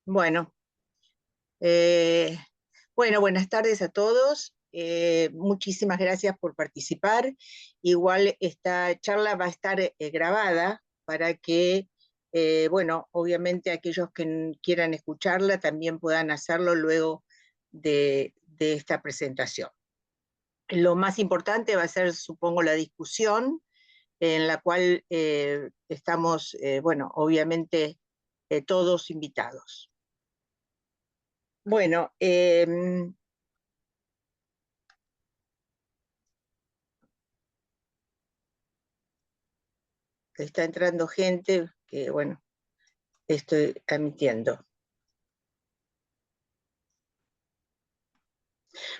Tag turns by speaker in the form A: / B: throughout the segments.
A: Bueno, eh, bueno, buenas tardes a todos. Muchísimas gracias por participar. Igual esta charla va a estar grabada para que, bueno, obviamente aquellos que quieran escucharla también puedan hacerlo luego de esta presentación. Lo más importante va a ser, supongo, la discusión en la cual estamos, bueno, obviamente todos invitados. Bueno, está entrando gente que, bueno, estoy admitiendo.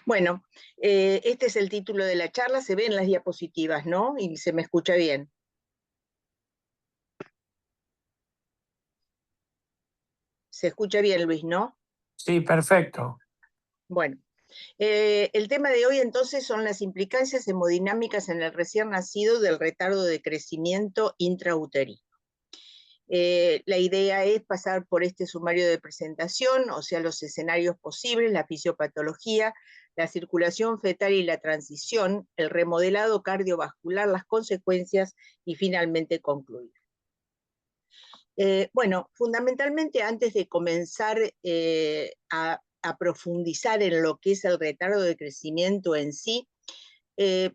A: Bueno, este es el título de la charla, se ven las diapositivas, ¿no? Y se me escucha bien. Se escucha bien, Luis, ¿no?
B: Sí, perfecto.
A: Bueno, el tema de hoy entonces son las implicancias hemodinámicas en el recién nacido del retardo de crecimiento intrauterino. La idea es pasar por este sumario de presentación, o sea, los escenarios posibles, la fisiopatología, la circulación fetal y la transición, el remodelado cardiovascular, las consecuencias y finalmente concluir. Bueno, fundamentalmente antes de comenzar a profundizar en lo que es el retardo de crecimiento en sí,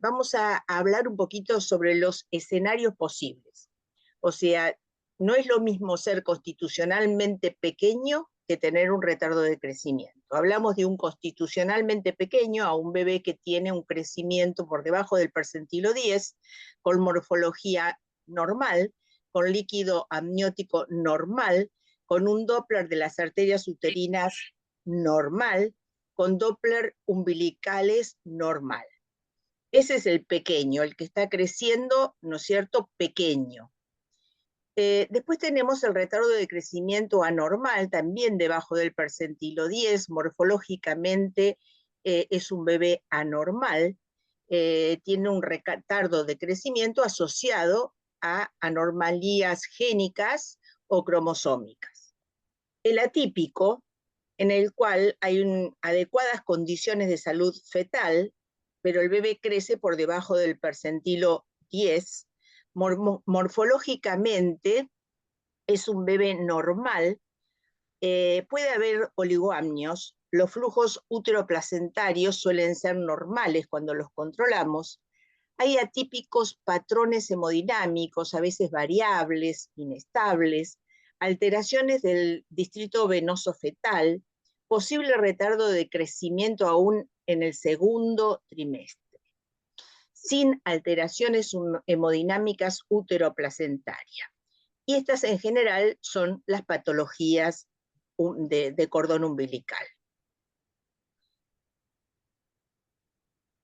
A: vamos a hablar un poquito sobre los escenarios posibles. O sea, no es lo mismo ser constitucionalmente pequeño que tener un retardo de crecimiento. Hablamos de un constitucionalmente pequeño a un bebé que tiene un crecimiento por debajo del percentilo 10, con morfología normal, con líquido amniótico normal, con un Doppler de las arterias uterinas normal, con Doppler umbilicales normal. Ese es el pequeño, el que está creciendo, ¿no es cierto?, pequeño. Después tenemos el retardo de crecimiento anormal, también debajo del percentilo 10, morfológicamente es un bebé anormal, tiene un retardo de crecimiento asociado a anomalías génicas o cromosómicas. El atípico, en el cual hay adecuadas condiciones de salud fetal, pero el bebé crece por debajo del percentilo 10, morfológicamente es un bebé normal, puede haber oligoamnios, los flujos uteroplacentarios suelen ser normales cuando los controlamos, hay atípicos patrones hemodinámicos, a veces variables, inestables, alteraciones del distrito venoso fetal, posible retardo de crecimiento aún en el segundo trimestre, sin alteraciones hemodinámicas uteroplacentarias. Y estas en general son las patologías de cordón umbilical.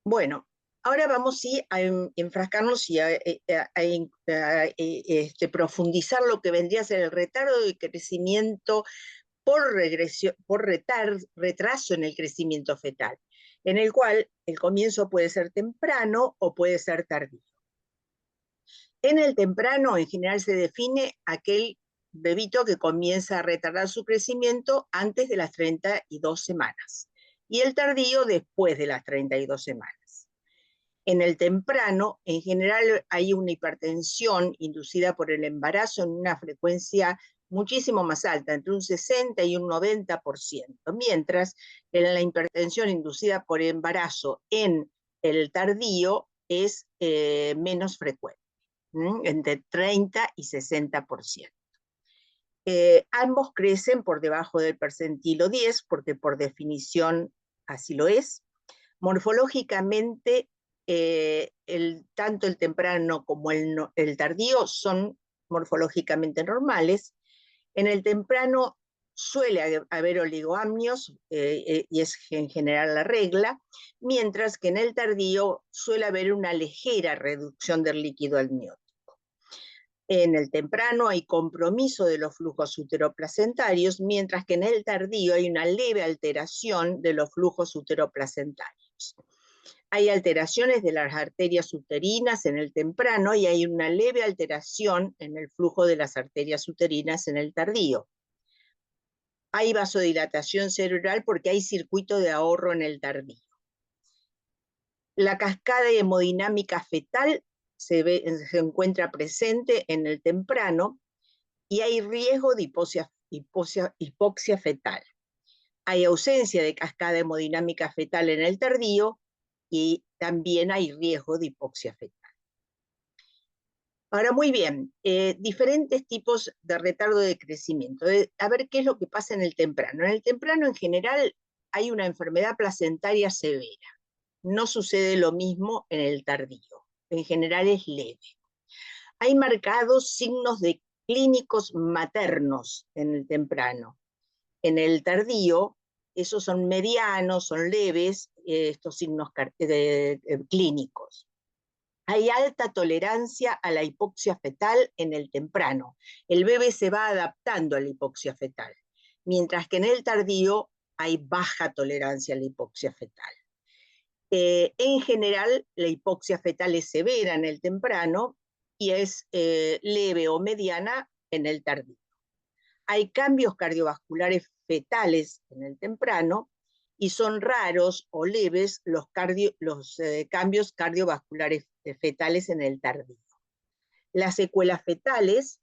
A: Bueno, ahora vamos sí, a enfrascarnos y a profundizar lo que vendría a ser el retardo de crecimiento por regresión, por retraso en el crecimiento fetal, en el cual el comienzo puede ser temprano o puede ser tardío. En el temprano, en general, se define aquel bebito que comienza a retardar su crecimiento antes de las 32 semanas, y el tardío después de las 32 semanas. En el temprano, en general, hay una hipertensión inducida por el embarazo en una frecuencia muchísimo más alta, entre un 60 y un 90%, mientras en la hipertensión inducida por embarazo en el tardío es menos frecuente, entre 30 y 60%. Ambos crecen por debajo del percentilo 10, porque por definición así lo es. Morfológicamente, tanto el temprano como el tardío son morfológicamente normales. En el temprano suele haber oligoamnios, y es en general la regla, mientras que en el tardío suele haber una ligera reducción del líquido amniótico. En el temprano hay compromiso de los flujos uteroplacentarios, mientras que en el tardío hay una leve alteración de los flujos uteroplacentarios. Hay alteraciones de las arterias uterinas en el temprano y hay una leve alteración en el flujo de las arterias uterinas en el tardío. Hay vasodilatación cerebral porque hay circuito de ahorro en el tardío. La cascada hemodinámica fetal se encuentra presente en el temprano y hay riesgo de hipoxia fetal. Hay ausencia de cascada hemodinámica fetal en el tardío y también hay riesgo de hipoxia fetal. Ahora, muy bien, diferentes tipos de retardo de crecimiento. A ver qué es lo que pasa en el temprano. En el temprano, en general, hay una enfermedad placentaria severa. No sucede lo mismo en el tardío. En general es leve. Hay marcados signos de clínicos maternos en el temprano. En el tardío, esos son medianos, son leves, estos signos clínicos. Hay alta tolerancia a la hipoxia fetal en el temprano. El bebé se va adaptando a la hipoxia fetal, mientras que en el tardío hay baja tolerancia a la hipoxia fetal. En general, la hipoxia fetal es severa en el temprano y es leve o mediana en el tardío. Hay cambios cardiovasculares fetales en el temprano y son raros o leves los cambios cardiovasculares fetales en el tardío. Las secuelas fetales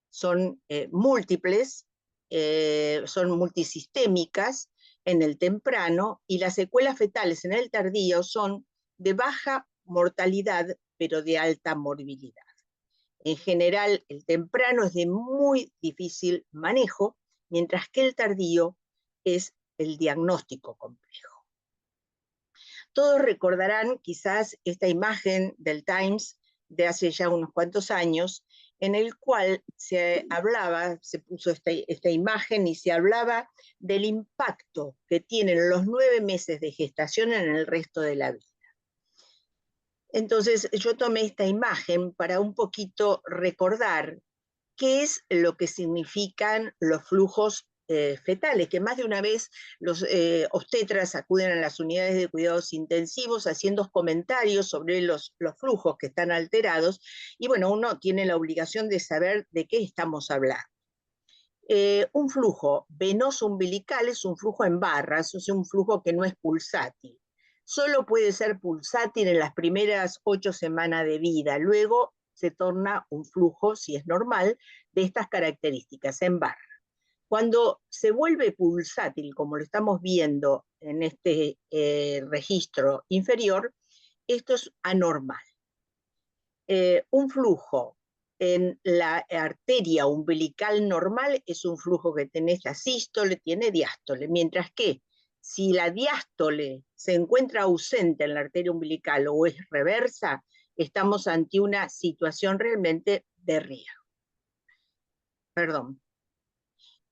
A: son múltiples, son multisistémicas en el temprano, y las secuelas fetales en el tardío son de baja mortalidad, pero de alta morbilidad. En general, el temprano es de muy difícil manejo, mientras que el tardío es el diagnóstico complejo. Todos recordarán quizás esta imagen del Times de hace ya unos cuantos años, en el cual se puso esta imagen y se hablaba del impacto que tienen los 9 meses de gestación en el resto de la vida. Entonces yo tomé esta imagen para un poquito recordar qué es lo que significan los flujos fetales, que más de una vez los obstetras acuden a las unidades de cuidados intensivos haciendo comentarios sobre los flujos que están alterados, y bueno, uno tiene la obligación de saber de qué estamos hablando. Un flujo venoso umbilical es un flujo en barras, es un flujo que no es pulsátil. Solo puede ser pulsátil en las primeras 8 semanas de vida, luego se torna un flujo, si es normal, de estas características, en barra. Cuando se vuelve pulsátil, como lo estamos viendo en este registro inferior, esto es anormal. Un flujo en la arteria umbilical normal es un flujo que tiene la sístole, tiene diástole, mientras que si la diástole se encuentra ausente en la arteria umbilical o es reversa, estamos ante una situación realmente de riesgo. Perdón.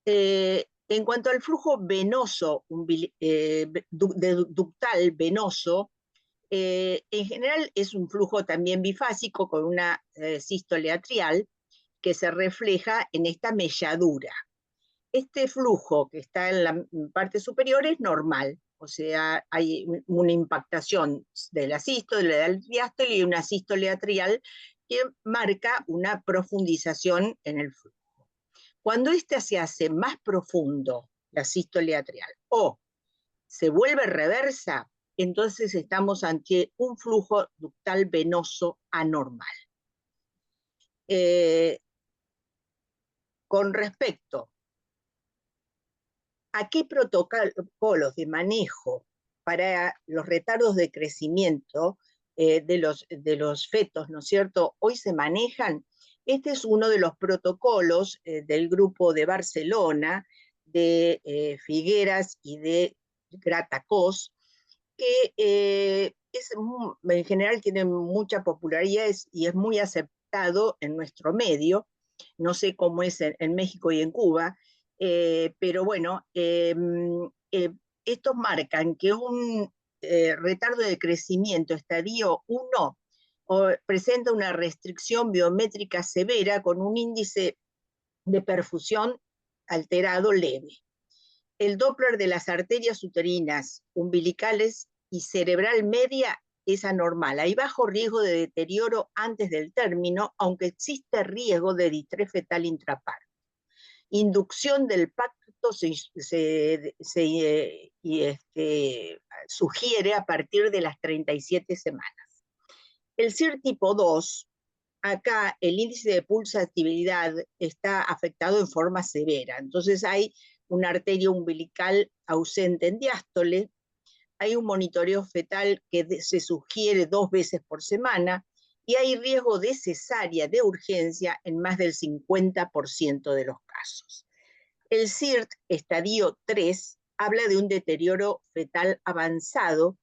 A: En cuanto al flujo venoso, ductal venoso, en general es un flujo también bifásico con una sístole atrial que se refleja en esta melladura. Este flujo que está en la parte superior es normal, o sea, hay una impactación de la sístole, del diástole y una sístole atrial que marca una profundización en el flujo. Cuando este se hace más profundo, la sístole atrial, o se vuelve reversa, entonces estamos ante un flujo ductal venoso anormal. Con respecto a qué protocolos de manejo para los retardos de crecimiento de los fetos, ¿no es cierto?, hoy se manejan, este es uno de los protocolos del grupo de Barcelona, de Figueras y de Gratacós, que en general tiene mucha popularidad y es muy aceptado en nuestro medio. No sé cómo es en México y en Cuba, pero bueno, estos marcan que un retardo de crecimiento estadio 1 presenta una restricción biométrica severa con un índice de perfusión alterado leve. El Doppler de las arterias uterinas, umbilicales y cerebral media es anormal. Hay bajo riesgo de deterioro antes del término, aunque existe riesgo de distrés fetal intraparto. Inducción del esto sugiere a partir de las 37 semanas. El CIR tipo 2, acá el índice de pulsatividad está afectado en forma severa, entonces hay una arteria umbilical ausente en diástole, hay un monitoreo fetal que se sugiere 2 veces por semana, y hay riesgo de cesárea de urgencia en más del 50% de los casos. El CIRT estadio 3 habla de un deterioro fetal avanzado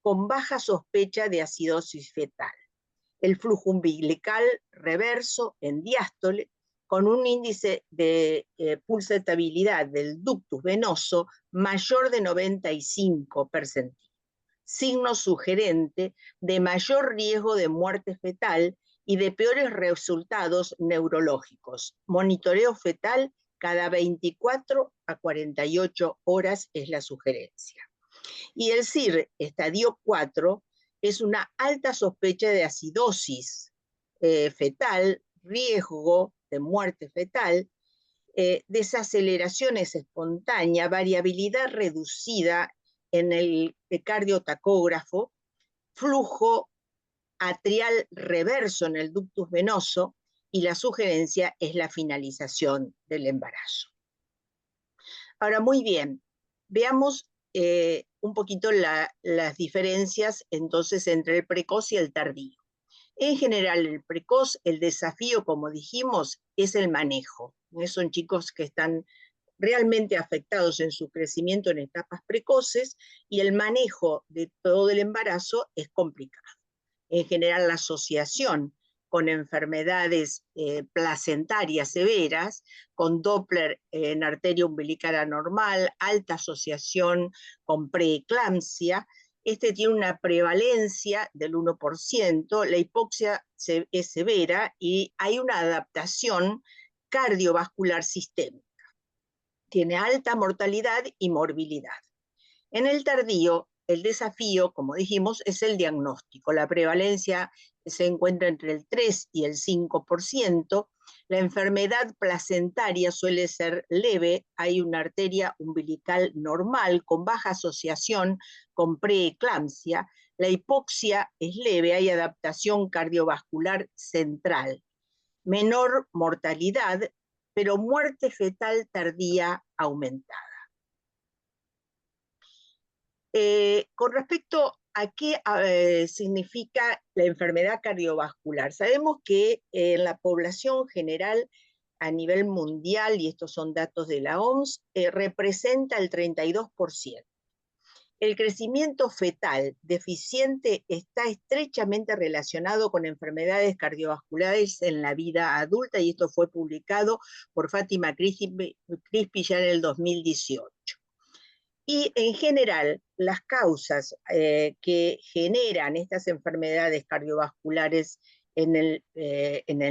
A: con baja sospecha de acidosis fetal. El flujo umbilical reverso en diástole con un índice de pulsatabilidad del ductus venoso mayor de 95 percentiles. Signo sugerente de mayor riesgo de muerte fetal y de peores resultados neurológicos. Monitoreo fetal cada 24 a 48 horas es la sugerencia. Y el CIR estadio 4 es una alta sospecha de acidosis fetal, riesgo de muerte fetal, desaceleraciones espontáneas, variabilidad reducida en el cardiotacógrafo, flujo atrial reverso en el ductus venoso, y la sugerencia es la finalización del embarazo. Ahora, muy bien, veamos un poquito las diferencias entonces entre el precoz y el tardío. En general, el precoz, el desafío, como dijimos, es el manejo. Son chicos que están realmente afectados en su crecimiento en etapas precoces, y el manejo de todo el embarazo es complicado. En general, la asociación con enfermedades placentarias severas, con Doppler en arteria umbilical anormal, alta asociación con preeclampsia, tiene una prevalencia del 1%, la hipoxia es severa y hay una adaptación cardiovascular sistémica. Tiene alta mortalidad y morbilidad. En el tardío, el desafío, como dijimos, es el diagnóstico. La prevalencia se encuentra entre el 3 y el 5%. La enfermedad placentaria suele ser leve. Hay una arteria umbilical normal con baja asociación con preeclampsia. La hipoxia es leve. Hay adaptación cardiovascular central. Menor mortalidad, pero muerte fetal tardía aumentada. Con respecto a qué significa la enfermedad cardiovascular, sabemos que en la población general a nivel mundial, y estos son datos de la OMS, representa el 32%. El crecimiento fetal deficiente está estrechamente relacionado con enfermedades cardiovasculares en la vida adulta, y esto fue publicado por Fátima Crispi ya en el 2018. Y en general, las causas que generan estas enfermedades cardiovasculares en el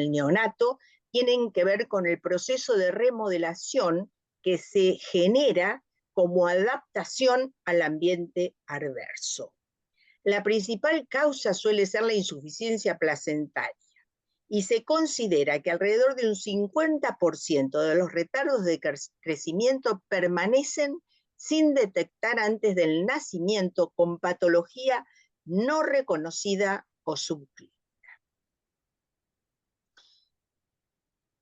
A: neonato tienen que ver con el proceso de remodelación que se genera como adaptación al ambiente adverso. La principal causa suele ser la insuficiencia placentaria, y se considera que alrededor de un 50% de los retardos de crecimiento permanecen sin detectar antes del nacimiento, con patología no reconocida o subclínica.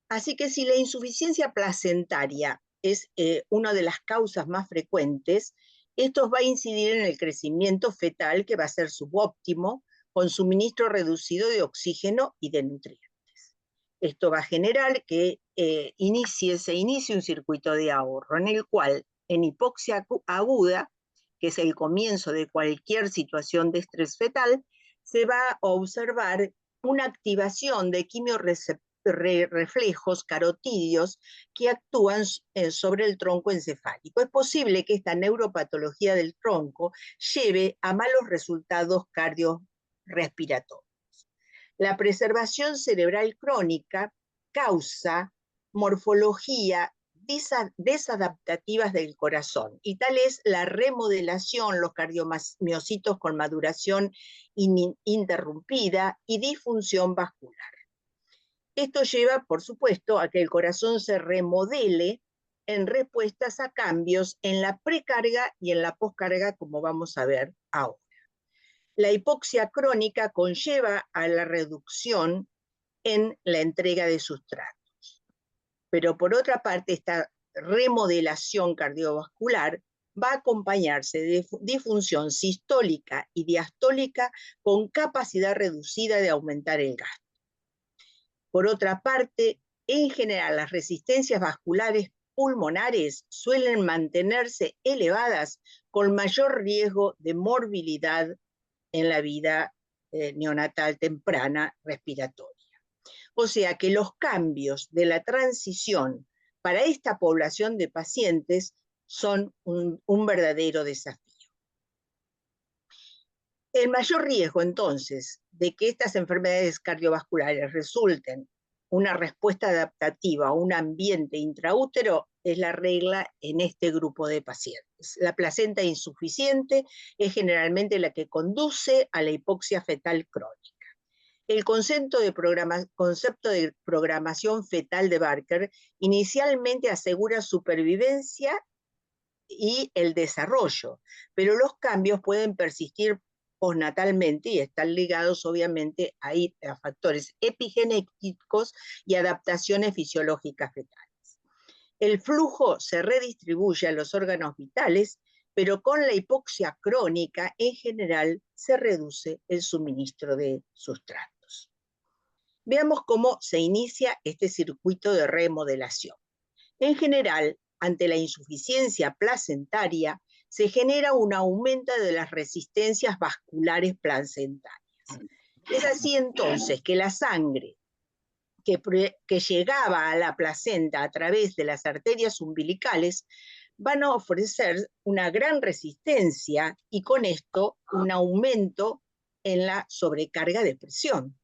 A: Así que si la insuficiencia placentaria es una de las causas más frecuentes, esto va a incidir en el crecimiento fetal, que va a ser subóptimo, con suministro reducido de oxígeno y de nutrientes. Esto va a generar que se inicie un circuito de ahorro en el cual, en hipoxia aguda, que es el comienzo de cualquier situación de estrés fetal, se va a observar una activación de quimiorreflejos carotídeos que actúan sobre el tronco encefálico. Es posible que esta neuropatología del tronco lleve a malos resultados cardiorrespiratorios. La preservación cerebral crónica causa morfología desadaptativas del corazón, y tal es la remodelación, los cardiomiocitos con maduración ininterrumpida y disfunción vascular. Esto lleva, por supuesto, a que el corazón se remodele en respuestas a cambios en la precarga y en la poscarga, como vamos a ver ahora. La hipoxia crónica conlleva a la reducción en la entrega de sustratos. Pero por otra parte, esta remodelación cardiovascular va a acompañarse de disfunción sistólica y diastólica con capacidad reducida de aumentar el gasto. Por otra parte, en general, las resistencias vasculares pulmonares suelen mantenerse elevadas con mayor riesgo de morbilidad en la vida neonatal temprana respiratoria. O sea que los cambios de la transición para esta población de pacientes son un verdadero desafío. El mayor riesgo, entonces, de que estas enfermedades cardiovasculares resulten una respuesta adaptativa a un ambiente intraútero es la regla en este grupo de pacientes. La placenta insuficiente es generalmente la que conduce a la hipoxia fetal crónica. El concepto de programación fetal de Barker inicialmente asegura supervivencia y el desarrollo, pero los cambios pueden persistir postnatalmente y están ligados obviamente a factores epigenéticos y adaptaciones fisiológicas fetales. El flujo se redistribuye a los órganos vitales, pero con la hipoxia crónica en general se reduce el suministro de sustratos. Veamos cómo se inicia este circuito de remodelación. En general, ante la insuficiencia placentaria, se genera un aumento de las resistencias vasculares placentarias. Es así entonces que la sangre que llegaba a la placenta a través de las arterias umbilicales van a ofrecer una gran resistencia y con esto un aumento en la sobrecarga de presión.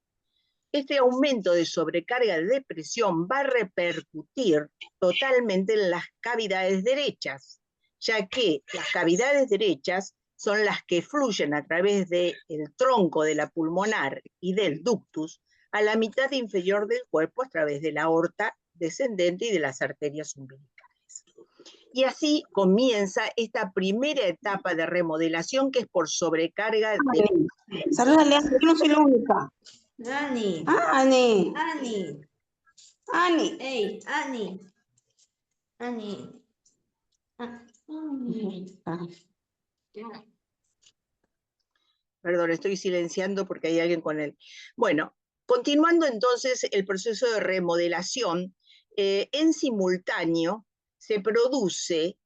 A: Este aumento de sobrecarga de presión va a repercutir totalmente en las cavidades derechas, ya que las cavidades derechas son las que fluyen a través del tronco de la pulmonar y del ductus a la mitad inferior del cuerpo a través de la aorta descendente y de las arterias umbilicales. Y así comienza esta primera etapa de remodelación que es por sobrecarga de...
B: Salúdale, yo no soy la única.
C: Ani.
B: Ani.
C: Ani.
B: Ani.
C: Hey, Ani. Ani.
A: Perdón, estoy silenciando porque hay alguien con él. Bueno, continuando entonces el proceso de remodelación, en simultáneo se produce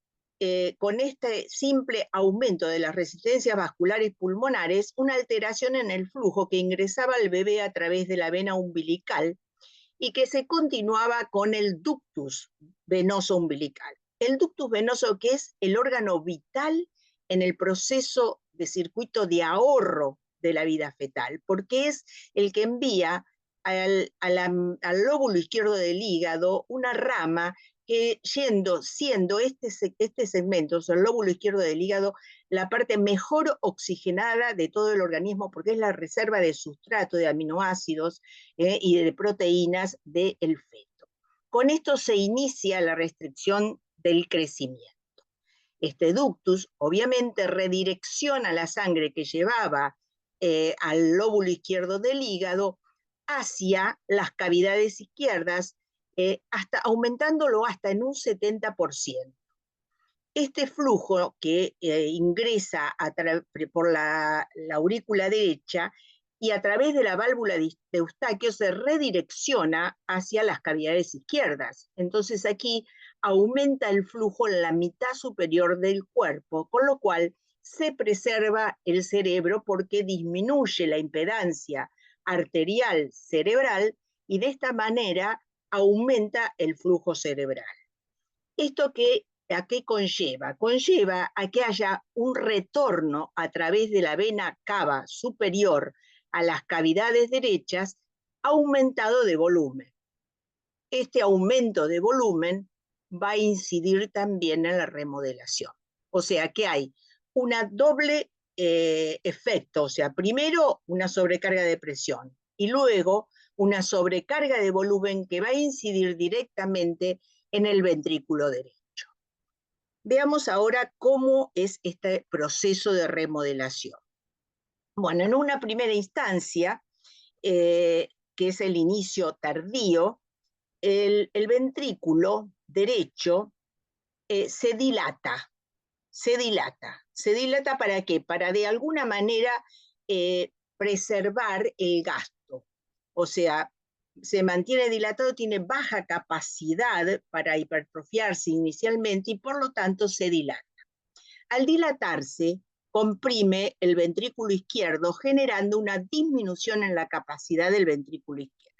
A: con este simple aumento de las resistencias vasculares pulmonares una alteración en el flujo que ingresaba al bebé a través de la vena umbilical y que se continuaba con el ductus venoso umbilical. El ductus venoso, que es el órgano vital en el proceso de circuito de ahorro de la vida fetal, porque es el que envía al lóbulo izquierdo del hígado una rama que siendo este segmento, o sea, el lóbulo izquierdo del hígado, la parte mejor oxigenada de todo el organismo, porque es la reserva de sustrato, de aminoácidos y de proteínas del feto. Con esto se inicia la restricción del crecimiento. Este ductus obviamente redirecciona la sangre que llevaba al lóbulo izquierdo del hígado hacia las cavidades izquierdas, aumentándolo hasta en un 70%. Este flujo que ingresa por la aurícula derecha y a través de la válvula de Eustaquio se redirecciona hacia las cavidades izquierdas. Entonces aquí aumenta el flujo en la mitad superior del cuerpo, con lo cual se preserva el cerebro porque disminuye la impedancia arterial cerebral y de esta manera aumenta el flujo cerebral. ¿Esto a qué conlleva? Conlleva a que haya un retorno a través de la vena cava superior a las cavidades derechas aumentado de volumen. Este aumento de volumen va a incidir también en la remodelación. O sea que hay una doble efecto, o sea, primero una sobrecarga de presión y luego una sobrecarga de volumen que va a incidir directamente en el ventrículo derecho. Veamos ahora cómo es este proceso de remodelación. Bueno, en una primera instancia, que es el inicio tardío, el ventrículo derecho se dilata. ¿Se dilata para qué? Para de alguna manera preservar el gasto. O sea, se mantiene dilatado, tiene baja capacidad para hipertrofiarse inicialmente y por lo tanto se dilata. Al dilatarse, comprime el ventrículo izquierdo, generando una disminución en la capacidad del ventrículo izquierdo.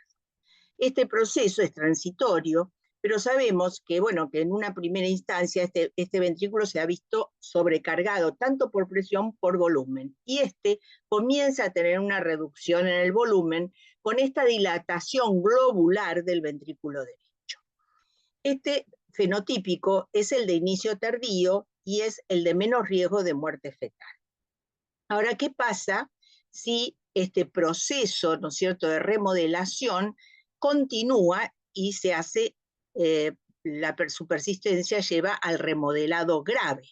A: Este proceso es transitorio, pero sabemos que, bueno, que en una primera instancia este ventrículo se ha visto sobrecargado tanto por presión por volumen, y comienza a tener una reducción en el volumen con esta dilatación globular del ventrículo derecho. Este fenotípico es el de inicio tardío y es el de menos riesgo de muerte fetal. Ahora, ¿qué pasa si este proceso, ¿no es cierto?, de remodelación continúa y se hace, su persistencia lleva al remodelado grave?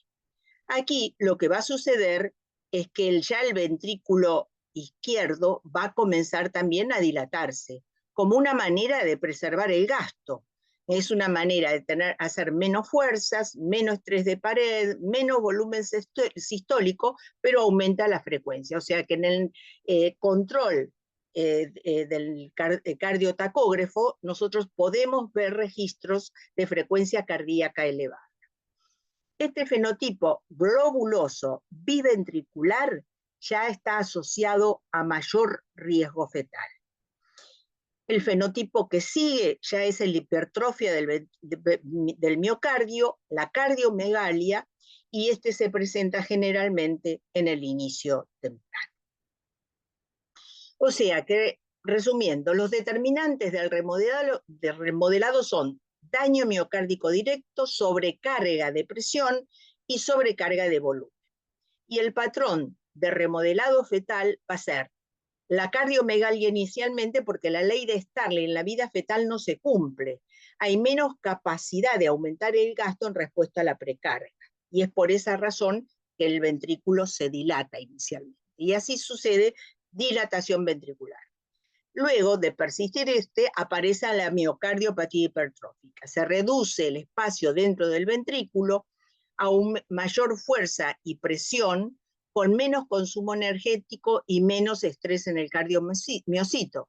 A: Aquí lo que va a suceder es que ya el ventrículo izquierdo va a comenzar también a dilatarse, como una manera de preservar el gasto. Es una manera de hacer menos fuerzas, menos estrés de pared, menos volumen sistólico, pero aumenta la frecuencia. O sea que en el control del cardiotacógrafo nosotros podemos ver registros de frecuencia cardíaca elevada. Este fenotipo globuloso biventricular ya está asociado a mayor riesgo fetal. El fenotipo que sigue ya es la hipertrofia del miocardio, la cardiomegalia, y este se presenta generalmente en el inicio temprano. O sea que, resumiendo, los determinantes del remodelado son daño miocárdico directo, sobrecarga de presión y sobrecarga de volumen. Y el patrón de remodelado fetal va a ser la cardiomegalia inicialmente, porque la ley de Starling en la vida fetal no se cumple. Hay menos capacidad de aumentar el gasto en respuesta a la precarga. Y es por esa razón que el ventrículo se dilata inicialmente. Y así sucede dilatación ventricular. Luego de persistir aparece la miocardiopatía hipertrófica. Se reduce el espacio dentro del ventrículo a mayor fuerza y presión, con menos consumo energético y menos estrés en el cardiomiocito.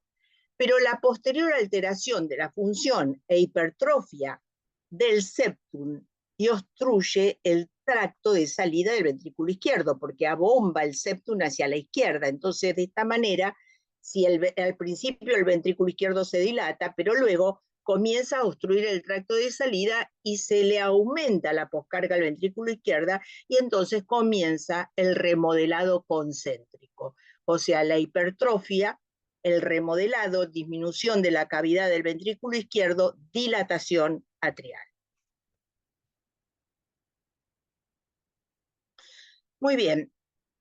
A: Pero la posterior alteración de la función e hipertrofia del septum y obstruye el tracto de salida del ventrículo izquierdo, porque abomba el septum hacia la izquierda. Entonces, de esta manera, si al principio el ventrículo izquierdo se dilata, pero luego comienza a obstruir el tracto de salida y se le aumenta la poscarga al ventrículo izquierda, y entonces comienza el remodelado concéntrico, o sea, la hipertrofia, el remodelado, disminución de la cavidad del ventrículo izquierdo, dilatación atrial. Muy bien,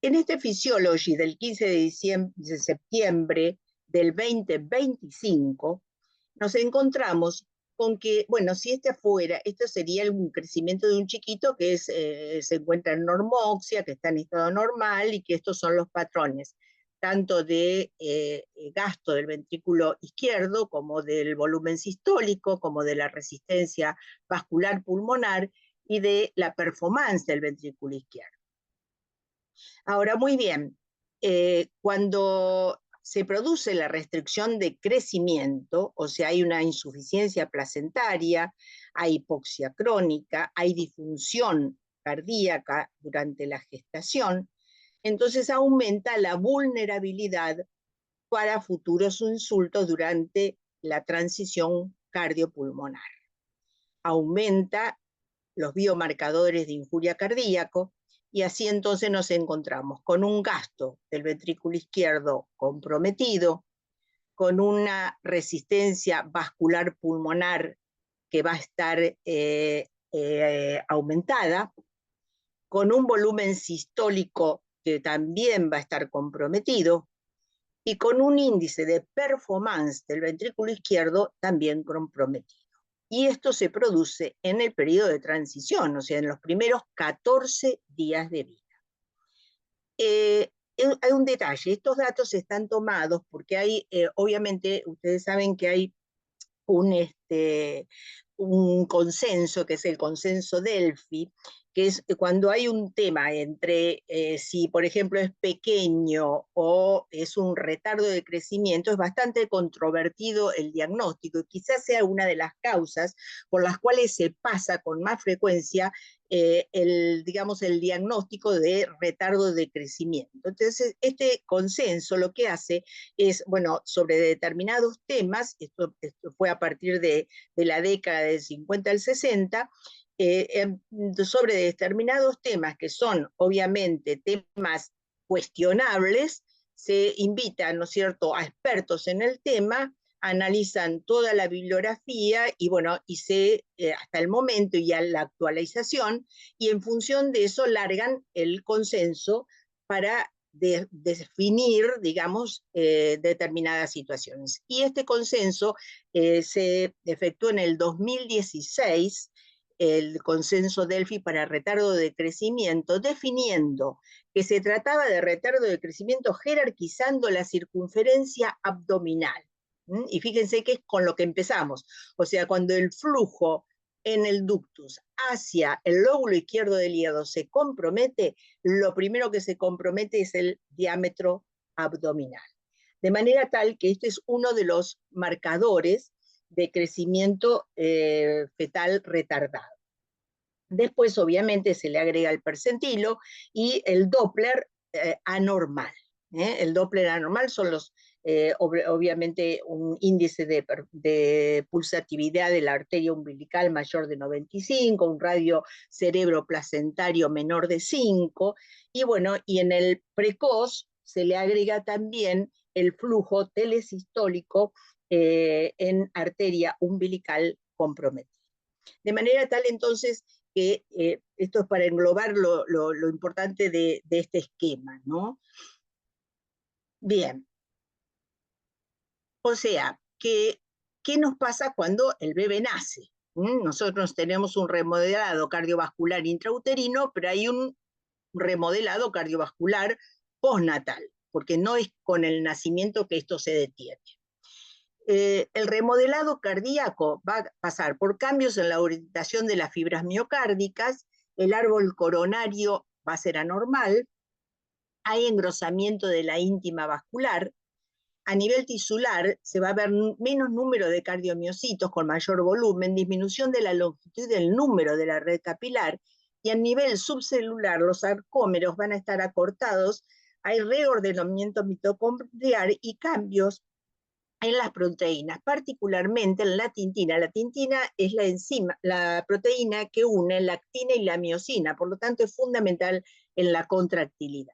A: en este Physiology del 15 de septiembre del 2025, nos encontramos con que, bueno, si fuera, esto sería un crecimiento de un chiquito que se encuentra en normoxia, que está en estado normal, y que estos son los patrones, tanto de gasto del ventrículo izquierdo, como del volumen sistólico, como de la resistencia vascular pulmonar y de la performance del ventrículo izquierdo. Ahora, muy bien, cuando se produce la restricción de crecimiento, o sea, hay una insuficiencia placentaria, hay hipoxia crónica, hay disfunción cardíaca durante la gestación, entonces aumenta la vulnerabilidad para futuros insultos durante la transición cardiopulmonar. Aumenta los biomarcadores de injuria cardíaco, y así entonces nos encontramos con un gasto del ventrículo izquierdo comprometido, con una resistencia vascular pulmonar que va a estar aumentada, con un volumen sistólico que también va a estar comprometido, y con un índice de performance del ventrículo izquierdo también comprometido. y esto se produce en el periodo de transición, o sea, en los primeros 14 días de vida. Hay un detalle, estos datos están tomados porque hay, obviamente, ustedes saben que hay un consenso, que es el consenso Delphi, que es cuando hay un tema entre si, por ejemplo, es pequeño o es un retardo de crecimiento, es bastante controvertido el diagnóstico, y quizás sea una de las causas por las cuales se pasa con más frecuencia digamos, el diagnóstico de retardo de crecimiento. Entonces, este consenso lo que hace es, bueno, sobre determinados temas, esto fue a partir de la década del 50 al 60, sobre determinados temas que son obviamente temas cuestionables, se invitan, ¿no es cierto?, a expertos en el tema, analizan toda la bibliografía y bueno, y hasta el momento y a la actualización, y en función de eso largan el consenso para definir, digamos, determinadas situaciones. Y este consenso se efectuó en el 2016, el consenso Delphi para retardo de crecimiento, definiendo que se trataba de retardo de crecimiento jerarquizando la circunferencia abdominal. Y fíjense que es con lo que empezamos, o sea, cuando el flujo en el ductus hacia el lóbulo izquierdo del hígado se compromete, lo primero que se compromete es el diámetro abdominal. De manera tal que este es uno de los marcadores de crecimiento fetal retardado. Después, obviamente, se le agrega el percentilo y el Doppler anormal. El Doppler anormal son los, obviamente, un índice de pulsatividad de la arteria umbilical mayor de 95, un radio cerebro placentario menor de 5, y bueno, y en el precoz se le agrega también el flujo telesistólico en arteria umbilical comprometida. De manera tal, entonces, que esto es para englobar lo importante de este esquema, ¿no? Bien. O sea, ¿qué nos pasa cuando el bebé nace? Nosotros tenemos un remodelado cardiovascular intrauterino, pero hay un remodelado cardiovascular postnatal, porque no es con el nacimiento que esto se detiene. El remodelado cardíaco va a pasar por cambios en la orientación de las fibras miocárdicas, el árbol coronario va a ser anormal, hay engrosamiento de la íntima vascular, a nivel tisular se va a ver menos número de cardiomiocitos con mayor volumen, disminución de la longitud del número de la red capilar, y a nivel subcelular los sarcómeros van a estar acortados, hay reordenamiento mitocondrial y cambios en las proteínas, particularmente en la tintina. La tintina es la enzima, la proteína que une la actina y la miosina, por lo tanto es fundamental en la contractilidad.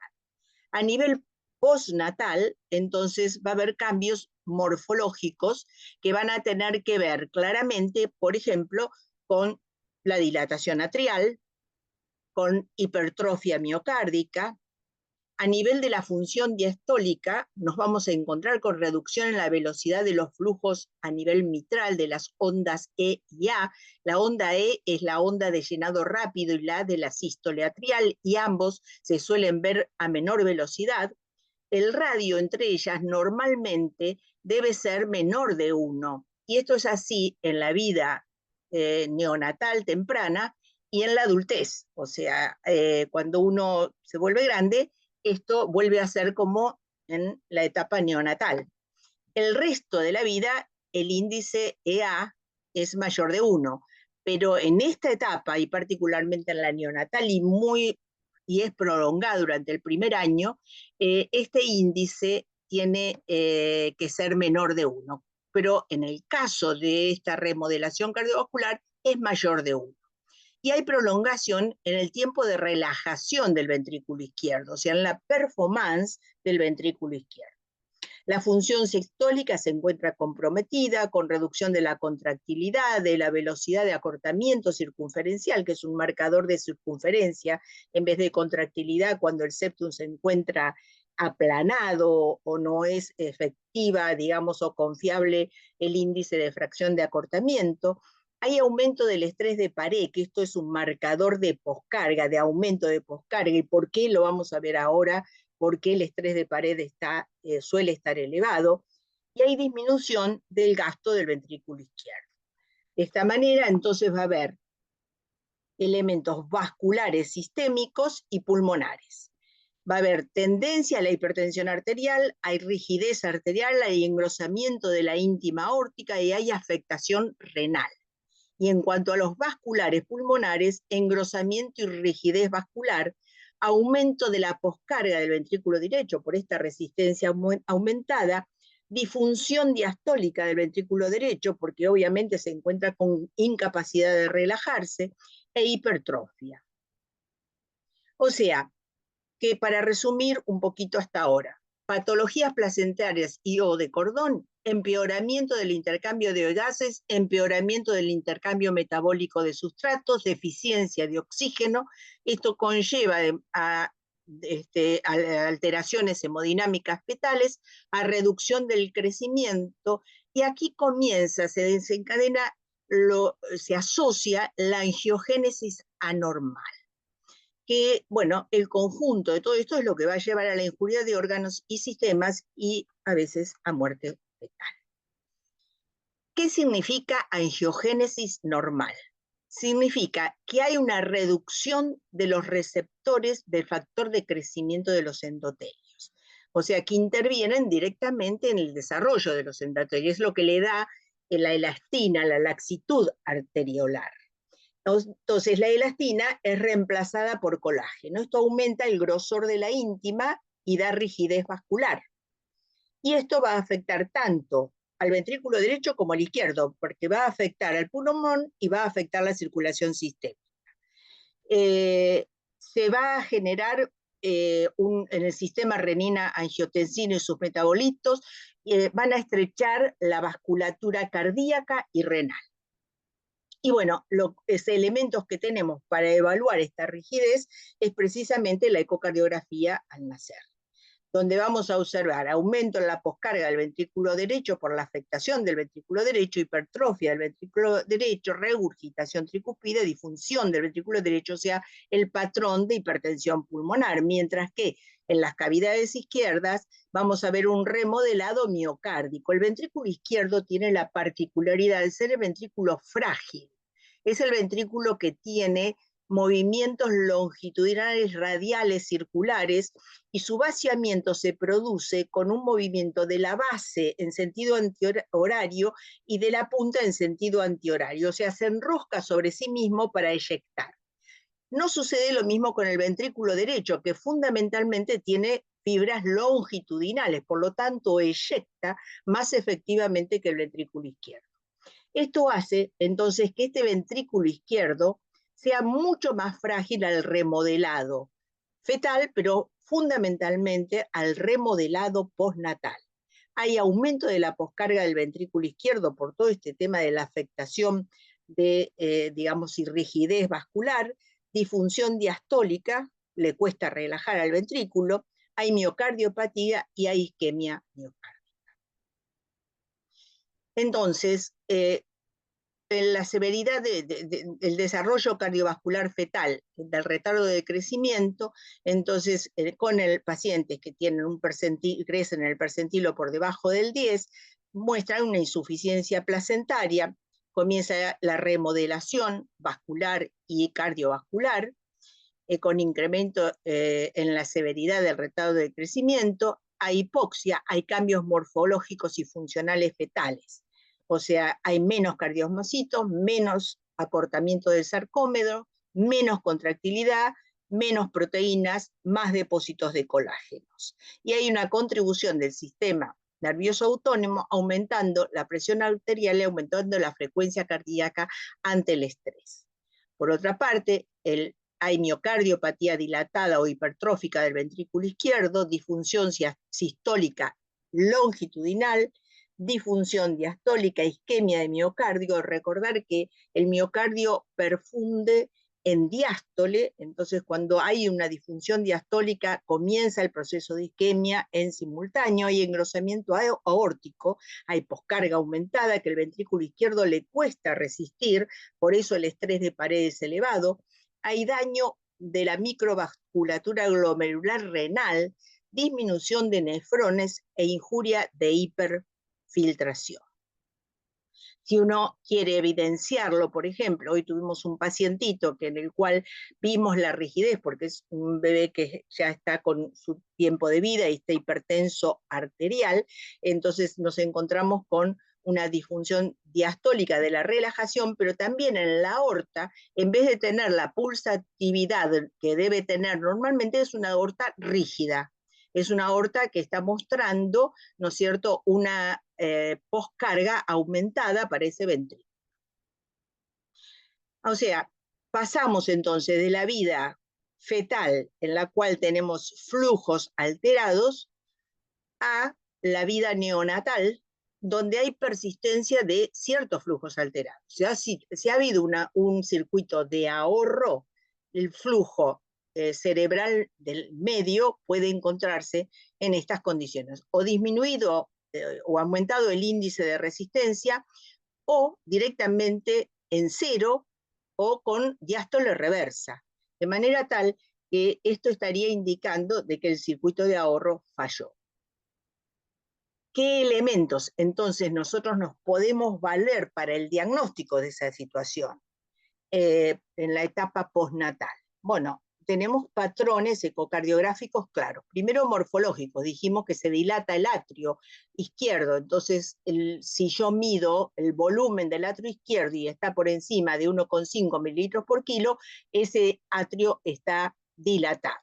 A: A nivel postnatal, entonces va a haber cambios morfológicos que van a tener que ver claramente, por ejemplo, con la dilatación atrial, con hipertrofia miocárdica. A nivel de la función diastólica, nos vamos a encontrar con reducción en la velocidad de los flujos a nivel mitral de las ondas E y A. La onda E es la onda de llenado rápido y la A de la sístole atrial, y ambos se suelen ver a menor velocidad. El radio entre ellas normalmente debe ser menor de 1, y esto es así en la vida neonatal temprana y en la adultez, o sea, cuando uno se vuelve grande, esto vuelve a ser como en la etapa neonatal. El resto de la vida, el índice EA es mayor de 1, pero en esta etapa, y particularmente en la neonatal, y es prolongado durante el primer año, este índice tiene que ser menor de 1. Pero en el caso de esta remodelación cardiovascular, es mayor de 1. Y hay prolongación en el tiempo de relajación del ventrículo izquierdo, o sea, en la performance del ventrículo izquierdo. La función sistólica se encuentra comprometida con reducción de la contractilidad, de la velocidad de acortamiento circunferencial, que es un marcador de circunferencia, en vez de contractilidad cuando el septum se encuentra aplanado o no es efectiva, digamos, o confiable el índice de fracción de acortamiento. Hay aumento del estrés de pared, que esto es un marcador de poscarga, de aumento de poscarga, y por qué lo vamos a ver ahora, por qué el estrés de pared suele estar elevado, y hay disminución del gasto del ventrículo izquierdo. De esta manera, entonces va a haber elementos vasculares sistémicos y pulmonares. Va a haber tendencia a la hipertensión arterial, hay rigidez arterial, hay engrosamiento de la íntima aórtica y hay afectación renal. Y en cuanto a los vasculares pulmonares, engrosamiento y rigidez vascular, aumento de la poscarga del ventrículo derecho por esta resistencia aumentada, disfunción diastólica del ventrículo derecho, porque obviamente se encuentra con incapacidad de relajarse, e hipertrofia. O sea, que para resumir un poquito hasta ahora, patologías placentarias y o de cordón, empeoramiento del intercambio de gases, empeoramiento del intercambio metabólico de sustratos, deficiencia de oxígeno. Esto conlleva a alteraciones hemodinámicas fetales, a reducción del crecimiento, y aquí se desencadena, se asocia la angiogénesis anormal. Que, bueno, el conjunto de todo esto es lo que va a llevar a la injuria de órganos y sistemas y a veces a muerte fetal. ¿Qué significa angiogénesis normal? Significa que hay una reducción de los receptores del factor de crecimiento de los endotelios. O sea, que intervienen directamente en el desarrollo de los endotelios. Es lo que le da la elastina, la laxitud arteriolar. Entonces la elastina es reemplazada por colágeno. Esto aumenta el grosor de la íntima y da rigidez vascular. Y esto va a afectar tanto al ventrículo derecho como al izquierdo, porque va a afectar al pulmón y va a afectar la circulación sistémica. Se va a generar en el sistema renina-angiotensina y sus metabolitos, van a estrechar la vasculatura cardíaca y renal. Y bueno, los elementos que tenemos para evaluar esta rigidez es precisamente la ecocardiografía al nacer, donde vamos a observar aumento en la poscarga del ventrículo derecho por la afectación del ventrículo derecho, hipertrofia del ventrículo derecho, regurgitación tricúpide, disfunción del ventrículo derecho, o sea, el patrón de hipertensión pulmonar, mientras que en las cavidades izquierdas vamos a ver un remodelado miocárdico. El ventrículo izquierdo tiene la particularidad de ser el ventrículo frágil. Es el ventrículo que tiene movimientos longitudinales radiales circulares y su vaciamiento se produce con un movimiento de la base en sentido antihorario y de la punta en sentido antihorario, o sea, se enrosca sobre sí mismo para eyectar. No sucede lo mismo con el ventrículo derecho, que fundamentalmente tiene fibras longitudinales, por lo tanto eyecta más efectivamente que el ventrículo izquierdo. Esto hace entonces que este ventrículo izquierdo sea mucho más frágil al remodelado fetal, pero fundamentalmente al remodelado postnatal. Hay aumento de la poscarga del ventrículo izquierdo por todo este tema de la afectación de, digamos, y rigidez vascular, disfunción diastólica, le cuesta relajar al ventrículo, hay miocardiopatía y hay isquemia miocárdica. Entonces, en la severidad del desarrollo cardiovascular fetal, del retardo de crecimiento, entonces con pacientes que tienen crecen en el percentilo por debajo del 10, muestran una insuficiencia placentaria, comienza la remodelación vascular y cardiovascular, con incremento en la severidad del retardo de crecimiento, hay hipoxia, hay cambios morfológicos y funcionales fetales. O sea, hay menos cardiosmocitos, menos acortamiento del sarcómero, menos contractilidad, menos proteínas, más depósitos de colágenos. Y hay una contribución del sistema nervioso autónomo aumentando la presión arterial y aumentando la frecuencia cardíaca ante el estrés. Por otra parte, hay miocardiopatía dilatada o hipertrófica del ventrículo izquierdo, disfunción sistólica longitudinal, disfunción diastólica, isquemia de miocardio. Recordar que el miocardio perfunde en diástole, entonces cuando hay una disfunción diastólica comienza el proceso de isquemia en simultáneo, hay engrosamiento aórtico, hay poscarga aumentada que el ventrículo izquierdo le cuesta resistir, por eso el estrés de pared es elevado, hay daño de la microvasculatura glomerular renal, disminución de nefrones e injuria de hiperfiltración. Si uno quiere evidenciarlo, por ejemplo, hoy tuvimos un pacientito en el cual vimos la rigidez, porque es un bebé que ya está con su tiempo de vida y está hipertenso arterial, entonces nos encontramos con una disfunción diastólica de la relajación, pero también en la aorta, en vez de tener la pulsatividad que debe tener normalmente, es una aorta rígida. Es una aorta que está mostrando, ¿no es cierto?, una poscarga aumentada para ese ventrículo. O sea, pasamos entonces de la vida fetal, en la cual tenemos flujos alterados, a la vida neonatal, donde hay persistencia de ciertos flujos alterados. O sea, si ha habido un circuito de ahorro, el flujo cerebral del medio puede encontrarse en estas condiciones, o disminuido o aumentado el índice de resistencia, o directamente en cero, o con diástole reversa, de manera tal que esto estaría indicando de que el circuito de ahorro falló. ¿Qué elementos entonces nosotros nos podemos valer para el diagnóstico de esa situación en la etapa postnatal? Bueno, tenemos patrones ecocardiográficos claros. Primero morfológicos, dijimos que se dilata el atrio izquierdo, entonces si yo mido el volumen del atrio izquierdo y está por encima de 1,5 mililitros por kilo, ese atrio está dilatado.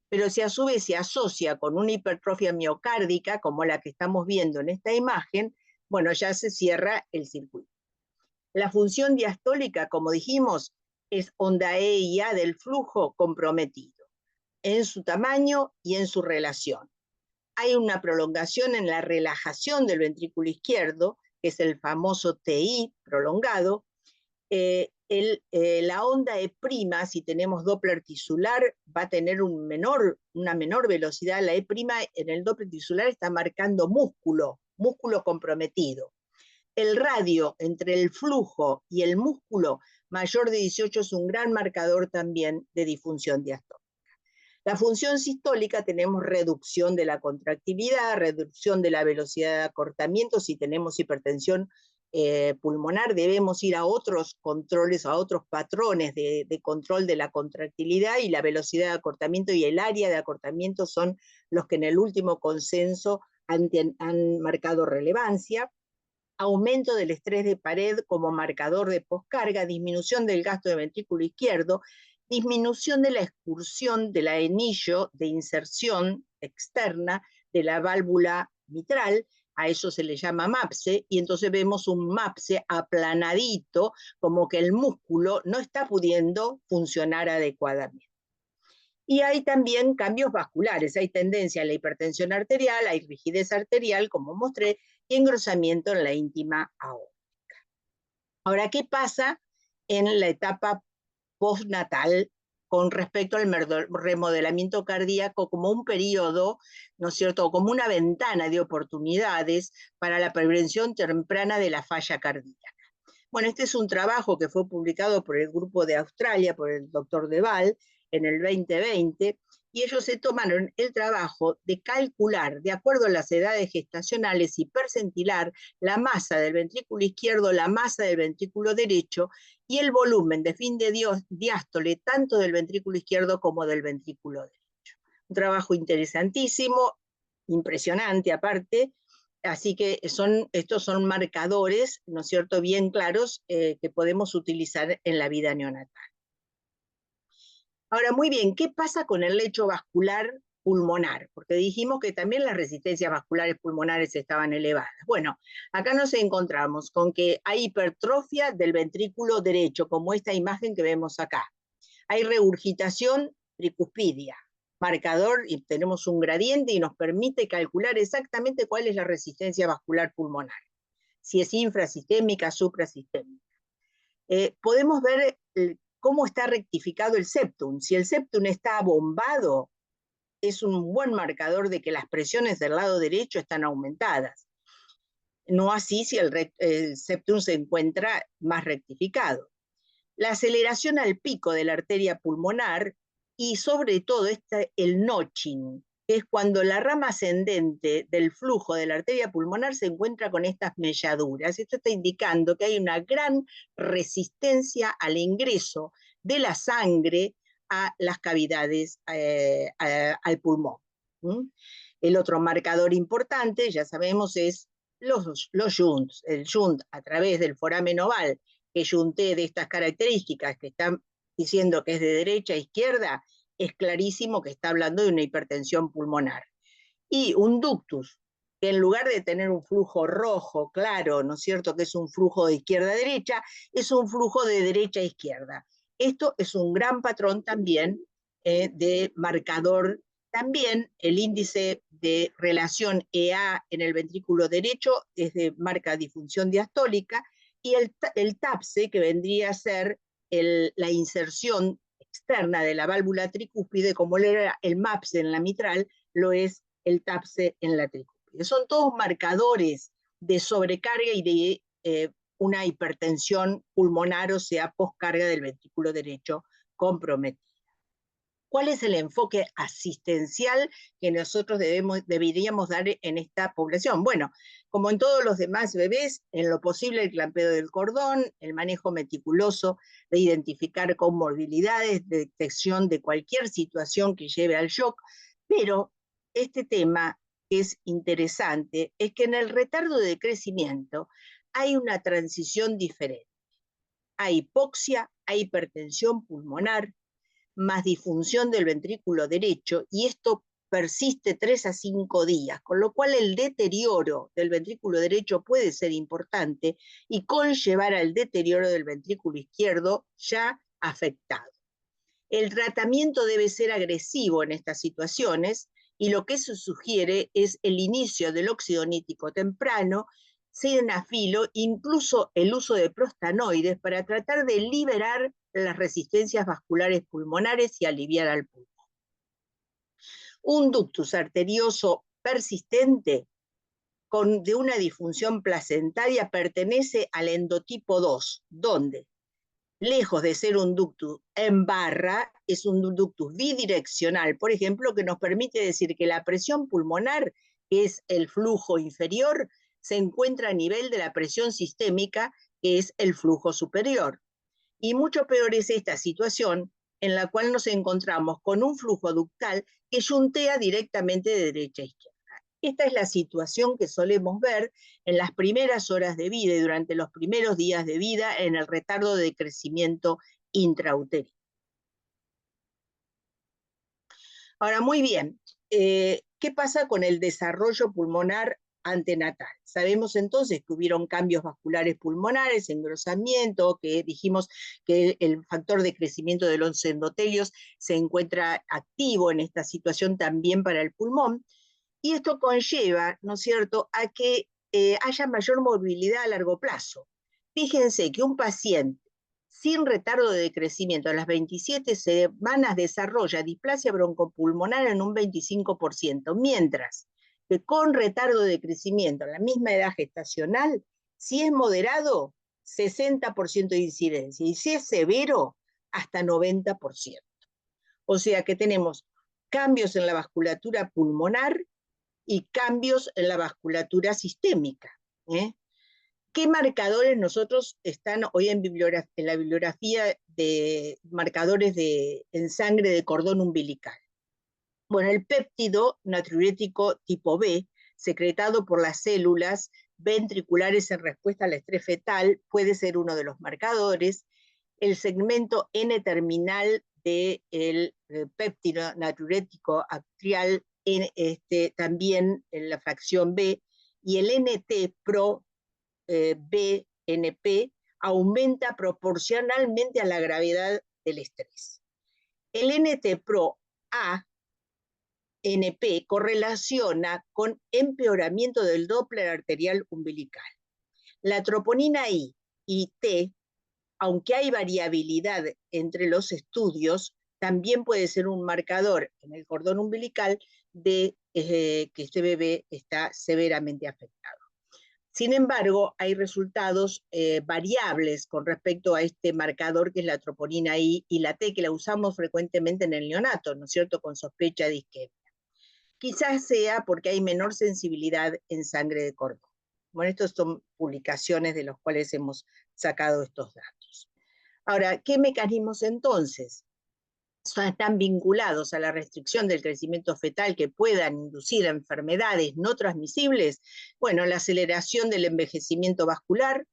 A: Pero si a su vez se asocia con una hipertrofia miocárdica, como la que estamos viendo en esta imagen, bueno, ya se cierra el circuito. La función diastólica, como dijimos, es onda E y A del flujo comprometido, en su tamaño y en su relación. Hay una prolongación en la relajación del ventrículo izquierdo, que es el famoso TI prolongado. La onda E', si tenemos Doppler tisular, va a tener una menor velocidad. La E' en el Doppler tisular está marcando músculo comprometido. El radio entre el flujo y el músculo mayor de 18 es un gran marcador también de disfunción diastólica. La función sistólica, tenemos reducción de la contractilidad, reducción de la velocidad de acortamiento. Si tenemos hipertensión pulmonar, debemos ir a otros controles, a otros patrones de control de la contractilidad, y la velocidad de acortamiento y el área de acortamiento son los que en el último consenso han marcado relevancia. Aumento del estrés de pared como marcador de poscarga, disminución del gasto de ventrículo izquierdo, disminución de la excursión del anillo de inserción externa de la válvula mitral, a eso se le llama MAPSE, y entonces vemos un MAPSE aplanadito, como que el músculo no está pudiendo funcionar adecuadamente. Y hay también cambios vasculares, hay tendencia a la hipertensión arterial, hay rigidez arterial, como mostré, y engrosamiento en la íntima aórtica. Ahora, ¿qué pasa en la etapa postnatal con respecto al remodelamiento cardíaco como un periodo, ¿no es cierto?, como una ventana de oportunidades para la prevención temprana de la falla cardíaca? Bueno, este es un trabajo que fue publicado por el grupo de Australia, por el doctor Deval, en el 2020, y ellos se tomaron el trabajo de calcular, de acuerdo a las edades gestacionales, y percentilar la masa del ventrículo izquierdo, la masa del ventrículo derecho, y el volumen de fin de diástole, tanto del ventrículo izquierdo como del ventrículo derecho. Un trabajo interesantísimo, impresionante aparte. Así que estos son marcadores, ¿no es cierto?, bien claros que podemos utilizar en la vida neonatal. Ahora, muy bien, ¿qué pasa con el lecho vascular pulmonar? Porque dijimos que también las resistencias vasculares pulmonares estaban elevadas. Bueno, acá nos encontramos con que hay hipertrofia del ventrículo derecho, como esta imagen que vemos acá. Hay regurgitación tricuspidia, marcador, y tenemos un gradiente y nos permite calcular exactamente cuál es la resistencia vascular pulmonar, si es infrasistémica, suprasistémica. Podemos ver cómo está rectificado el septum. Si el septum está bombado, es un buen marcador de que las presiones del lado derecho están aumentadas. No así si el septum se encuentra más rectificado. La aceleración al pico de la arteria pulmonar y sobre todo el notching, que es cuando la rama ascendente del flujo de la arteria pulmonar se encuentra con estas melladuras. Esto está indicando que hay una gran resistencia al ingreso de la sangre a las cavidades, al pulmón. El otro marcador importante, ya sabemos, es los shunts. El shunt a través del foramen oval, que yunté de estas características que están diciendo que es de derecha a izquierda, es clarísimo que está hablando de una hipertensión pulmonar. Y un ductus, que en lugar de tener un flujo rojo, claro, ¿no es cierto?, que es un flujo de izquierda a derecha, es un flujo de derecha a izquierda. Esto es un gran patrón también de marcador. También el índice de relación EA en el ventrículo derecho es de marca disfunción diastólica, y el TAPSE, que vendría a ser la inserción externa de la válvula tricúspide, como era el MAPSE en la mitral, lo es el TAPSE en la tricúspide. Son todos marcadores de sobrecarga y de una hipertensión pulmonar, o sea, poscarga del ventrículo derecho comprometida. ¿Cuál es el enfoque asistencial que nosotros deberíamos dar en esta población? Bueno, como en todos los demás bebés, en lo posible el clampeo del cordón, el manejo meticuloso de identificar comorbilidades, de detección de cualquier situación que lleve al shock, pero este tema que es interesante es que en el retardo de crecimiento hay una transición diferente. Hay hipoxia, hay hipertensión pulmonar, más disfunción del ventrículo derecho, y esto persiste 3 a 5 días, con lo cual el deterioro del ventrículo derecho puede ser importante y conllevar al deterioro del ventrículo izquierdo ya afectado. El tratamiento debe ser agresivo en estas situaciones, y lo que se sugiere es el inicio del óxido nítrico temprano, sildenafilo, incluso el uso de prostanoides para tratar de liberar las resistencias vasculares pulmonares y aliviar al pulmón. Un ductus arterioso persistente de una disfunción placentaria pertenece al endotipo 2, donde, lejos de ser un ductus en barra, es un ductus bidireccional, por ejemplo, que nos permite decir que la presión pulmonar, que es el flujo inferior, se encuentra a nivel de la presión sistémica, que es el flujo superior. Y mucho peor es esta situación en la cual nos encontramos con un flujo ductal que yuntea directamente de derecha a izquierda. Esta es la situación que solemos ver en las primeras horas de vida y durante los primeros días de vida en el retardo de crecimiento intrauterino. Ahora, muy bien, ¿qué pasa con el desarrollo pulmonar antenatal? Sabemos entonces que hubieron cambios vasculares pulmonares, engrosamiento, que dijimos que el factor de crecimiento de los endotelios se encuentra activo en esta situación también para el pulmón, y esto conlleva, ¿no es cierto?, a que haya mayor movilidad a largo plazo. Fíjense que un paciente sin retardo de crecimiento a las 27 semanas desarrolla displasia broncopulmonar en un 25%, mientras que con retardo de crecimiento a la misma edad gestacional, si es moderado, 60% de incidencia, y si es severo, hasta 90%. O sea que tenemos cambios en la vasculatura pulmonar y cambios en la vasculatura sistémica. ¿Qué marcadores nosotros están hoy en la bibliografía de marcadores en sangre de cordón umbilical? Bueno, el péptido natriurético tipo B, secretado por las células ventriculares en respuesta al estrés fetal, puede ser uno de los marcadores. El segmento N-terminal del péptido natriurético atrial, también en la fracción B, y el NT-pro BNP aumenta proporcionalmente a la gravedad del estrés. El NT-pro-A NP correlaciona con empeoramiento del Doppler arterial umbilical. La troponina I y T aunque hay variabilidad entre los estudios, también puede ser un marcador en el cordón umbilical de que este bebé está severamente afectado. Sin embargo, hay resultados variables con respecto a este marcador que es la troponina I y la T, que la usamos frecuentemente en el neonato, ¿no es cierto?, con sospecha de isquemia. Quizás sea porque hay menor sensibilidad en sangre de cordón. Bueno, estas son publicaciones de las cuales hemos sacado estos datos. Ahora, ¿qué mecanismos entonces están vinculados a la restricción del crecimiento fetal que puedan inducir a enfermedades no transmisibles? Bueno, la aceleración del envejecimiento vascular,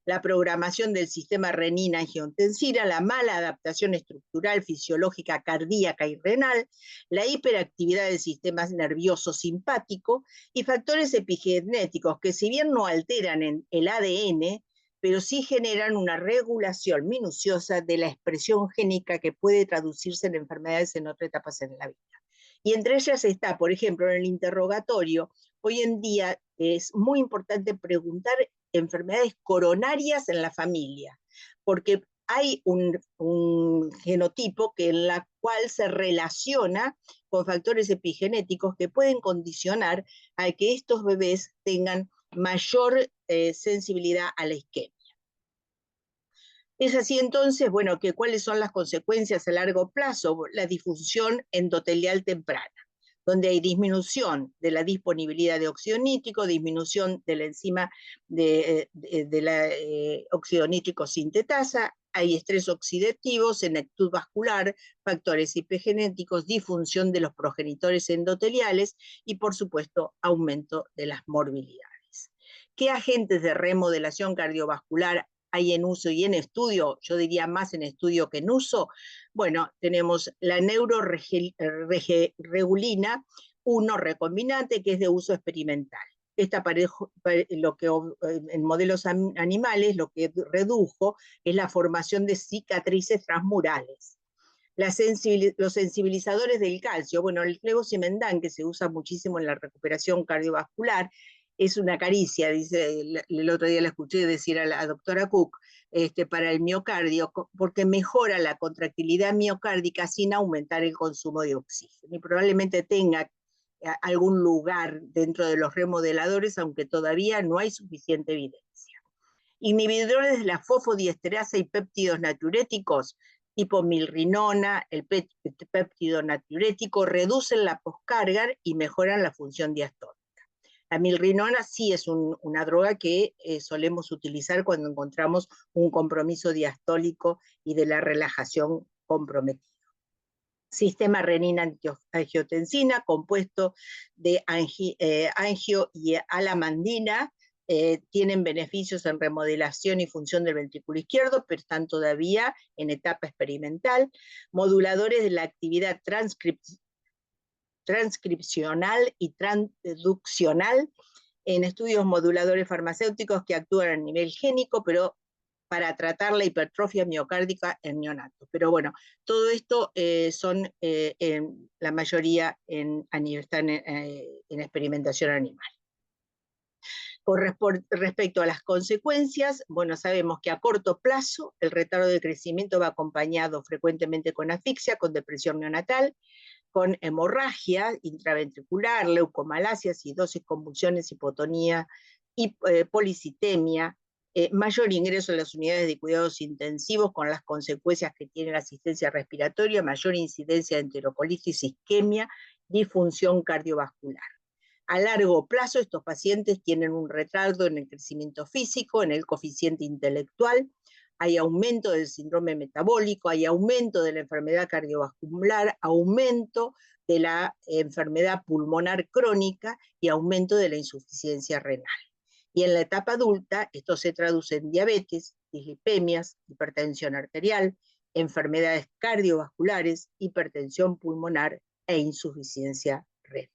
A: la programación del sistema renina-angiotensina, la mala adaptación estructural, fisiológica, cardíaca y renal, la hiperactividad del sistema nervioso simpático y factores epigenéticos que, si bien no alteran en el ADN, pero sí generan una regulación minuciosa de la expresión génica que puede traducirse en enfermedades en otras etapas en la vida. Y entre ellas está, por ejemplo, en el interrogatorio, hoy en día es muy importante preguntar enfermedades coronarias en la familia, porque hay un genotipo en la cual se relaciona con factores epigenéticos que pueden condicionar a que estos bebés tengan mayor sensibilidad a la isquemia. Es así entonces, bueno, que cuáles son las consecuencias a largo plazo, la disfunción endotelial temprana, donde hay disminución de la disponibilidad de óxido nítrico, disminución de la enzima de la óxido nítrico sintetasa, hay estrés oxidativo, senectud vascular, factores epigenéticos, disfunción de los progenitores endoteliales y, por supuesto, aumento de las morbilidades. ¿Qué agentes de remodelación cardiovascular hay en uso y en estudio? Yo diría más en estudio que en uso. Bueno, tenemos la neuroregulina 1 recombinante, que es de uso experimental. Esta lo que en modelos animales lo que redujo es la formación de cicatrices transmurales. Los sensibilizadores del calcio, bueno, el levosimendan, que se usa muchísimo en la recuperación cardiovascular, es una caricia, dice, el otro día la escuché decir a la doctora Cook, para el miocardio, porque mejora la contractilidad miocárdica sin aumentar el consumo de oxígeno. Y probablemente tenga algún lugar dentro de los remodeladores, aunque todavía no hay suficiente evidencia. Inhibidores de la fosfodiesterasa y péptidos natriuréticos, hipomilrinona, el péptido natriurético, reducen la poscarga y mejoran la función diastólica. La milrinona sí es una droga que solemos utilizar cuando encontramos un compromiso diastólico y de la relajación comprometido. Sistema renina-angiotensina, compuesto de angio y alamandina, tienen beneficios en remodelación y función del ventrículo izquierdo, pero están todavía en etapa experimental. Moduladores de la actividad transcripcional y transduccional en estudios moduladores farmacéuticos que actúan a nivel génico, pero para tratar la hipertrofia miocárdica en neonatos. Pero bueno, todo esto son la mayoría están en experimentación animal. Con respecto a las consecuencias, bueno, sabemos que a corto plazo el retardo de crecimiento va acompañado frecuentemente con asfixia, con depresión neonatal, con hemorragia intraventricular, leucomalacia, acidosis, convulsiones, hipotonía, y policitemia, mayor ingreso a las unidades de cuidados intensivos con las consecuencias que tiene la asistencia respiratoria, mayor incidencia de enterocolitis, isquemia, disfunción cardiovascular. A largo plazo, estos pacientes tienen un retardo en el crecimiento físico, en el coeficiente intelectual, hay aumento del síndrome metabólico, hay aumento de la enfermedad cardiovascular, aumento de la enfermedad pulmonar crónica y aumento de la insuficiencia renal. Y en la etapa adulta, esto se traduce en diabetes, dislipemias, hipertensión arterial, enfermedades cardiovasculares, hipertensión pulmonar e insuficiencia renal.